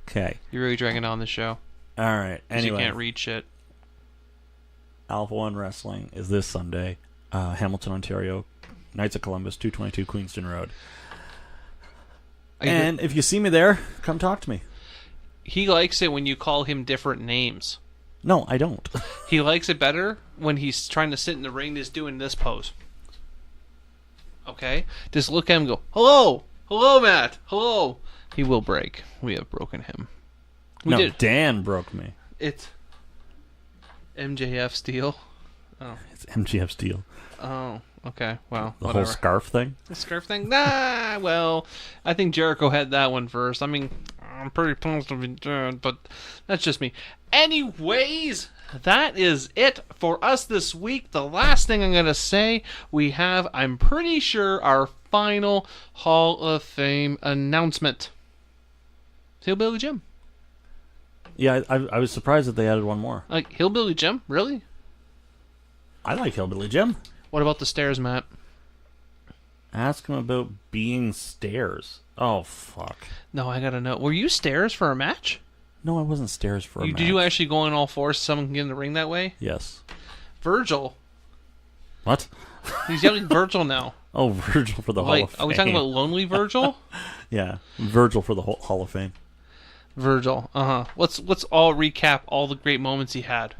Okay. You're really dragging on the show. All right. Anyway, you can't read shit. Alpha One Wrestling is this Sunday, Hamilton, Ontario, Knights of Columbus, 222 Queenston Road. And if you see me there, come talk to me. He likes it when you call him different names. No, I don't. He likes it better when he's trying to sit in the ring just doing this pose. Okay? Just look at him and go, hello! Hello, Matt! Hello! He will break. We have broken him. Dan broke me. It's MJF Steel. Oh. It's MJF Steel. Oh, okay. Well, the whole scarf thing? The scarf thing? Nah, well, I think Jericho had that one first. I mean, I'm pretty positive he did, but that's just me. Anyways, that is it for us this week. The last thing I'm going to say, we have, I'm pretty sure, our final Hall of Fame announcement. Hillbilly Jim. Yeah, I was surprised that they added one more. Like, Hillbilly Jim? Really? I like Hillbilly Jim. What about the stairs, Matt? Ask him about being stairs. Oh, fuck. No, I gotta know. Were you stairs for a match? No, I wasn't stairs for a match. Did you actually go on all fours so someone can get in the ring that way? Yes. Virgil. What? He's yelling Virgil now. Oh, Virgil for the Hall of Fame. Are we talking about Lonely Virgil? Yeah, Virgil for the Hall of Fame. Virgil. Let's all recap all the great moments he had.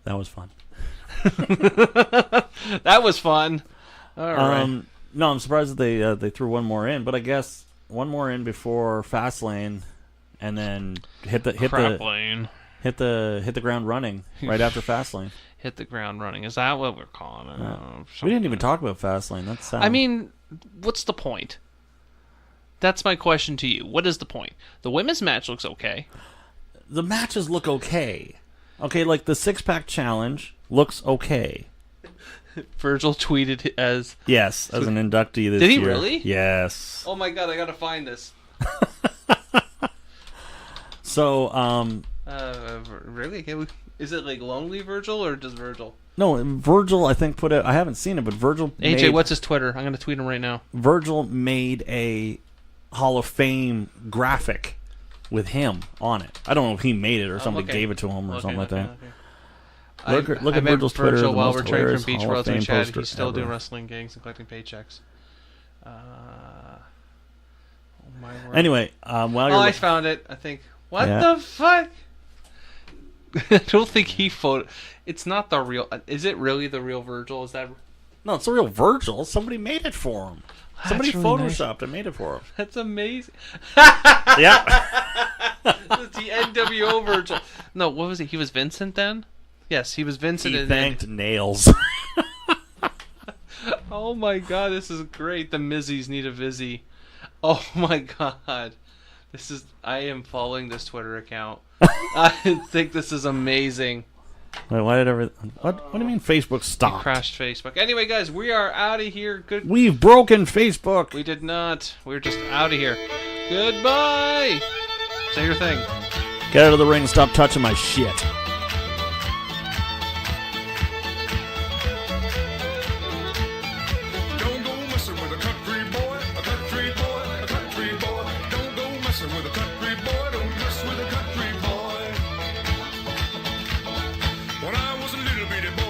That was fun. That was fun. All right. No, I'm surprised that they threw one more in, but I guess one more in before Fastlane, and then hit the ground running right after Fastlane. Hit the ground running. Is that what we're calling it? We didn't even talk about Fastlane. That's I mean, what's the point? That's my question to you. What is the point? The women's match looks okay. The matches look okay. Okay, like the 6-pack challenge looks okay. Virgil tweeted as... Yes, as an inductee this year. Did he really? Yes. Oh my god, I gotta find this. So, really? Is it like Lonely Virgil or just Virgil? No, Virgil, I think, put it... I haven't seen it, but Virgil AJ, what's his Twitter? I'm gonna tweet him right now. Virgil made a Hall of Fame graphic with him on it. I don't know if he made it or somebody gave it to him or something like that. Okay. Look at Virgil's Twitter. Virgil while most we're training from Beach Hall of World Fame Chad. poster He's still ever. doing wrestling gigs and collecting paychecks. Oh my word. Anyway, while you're I found it. I think. What the fuck? I don't think he photo. It's not the real. Is it really the real Virgil? Is that? No, it's the real Virgil. Somebody made it for him. Somebody really photoshopped and made it for him. That's amazing. Yeah. It's the NWO Virgil. No, what was he? He was Vincent then? Yes, he was Vincent. He thanked Nails. Oh my god, this is great. The Mizzies need a Vizzy. Oh my god. I am following this Twitter account. I think this is amazing. Wait, why did what do you mean Facebook stopped? He crashed Facebook. Anyway, guys, we are out of here. Good. We've broken Facebook. We did not. We're just out of here. Goodbye. Say your thing. Get out of the ring. Stop touching my shit. Don't go messing with a country boy, a country boy, a country boy. Don't go messing with a country boy, don't mess with a country boy. When I was a little bitty boy.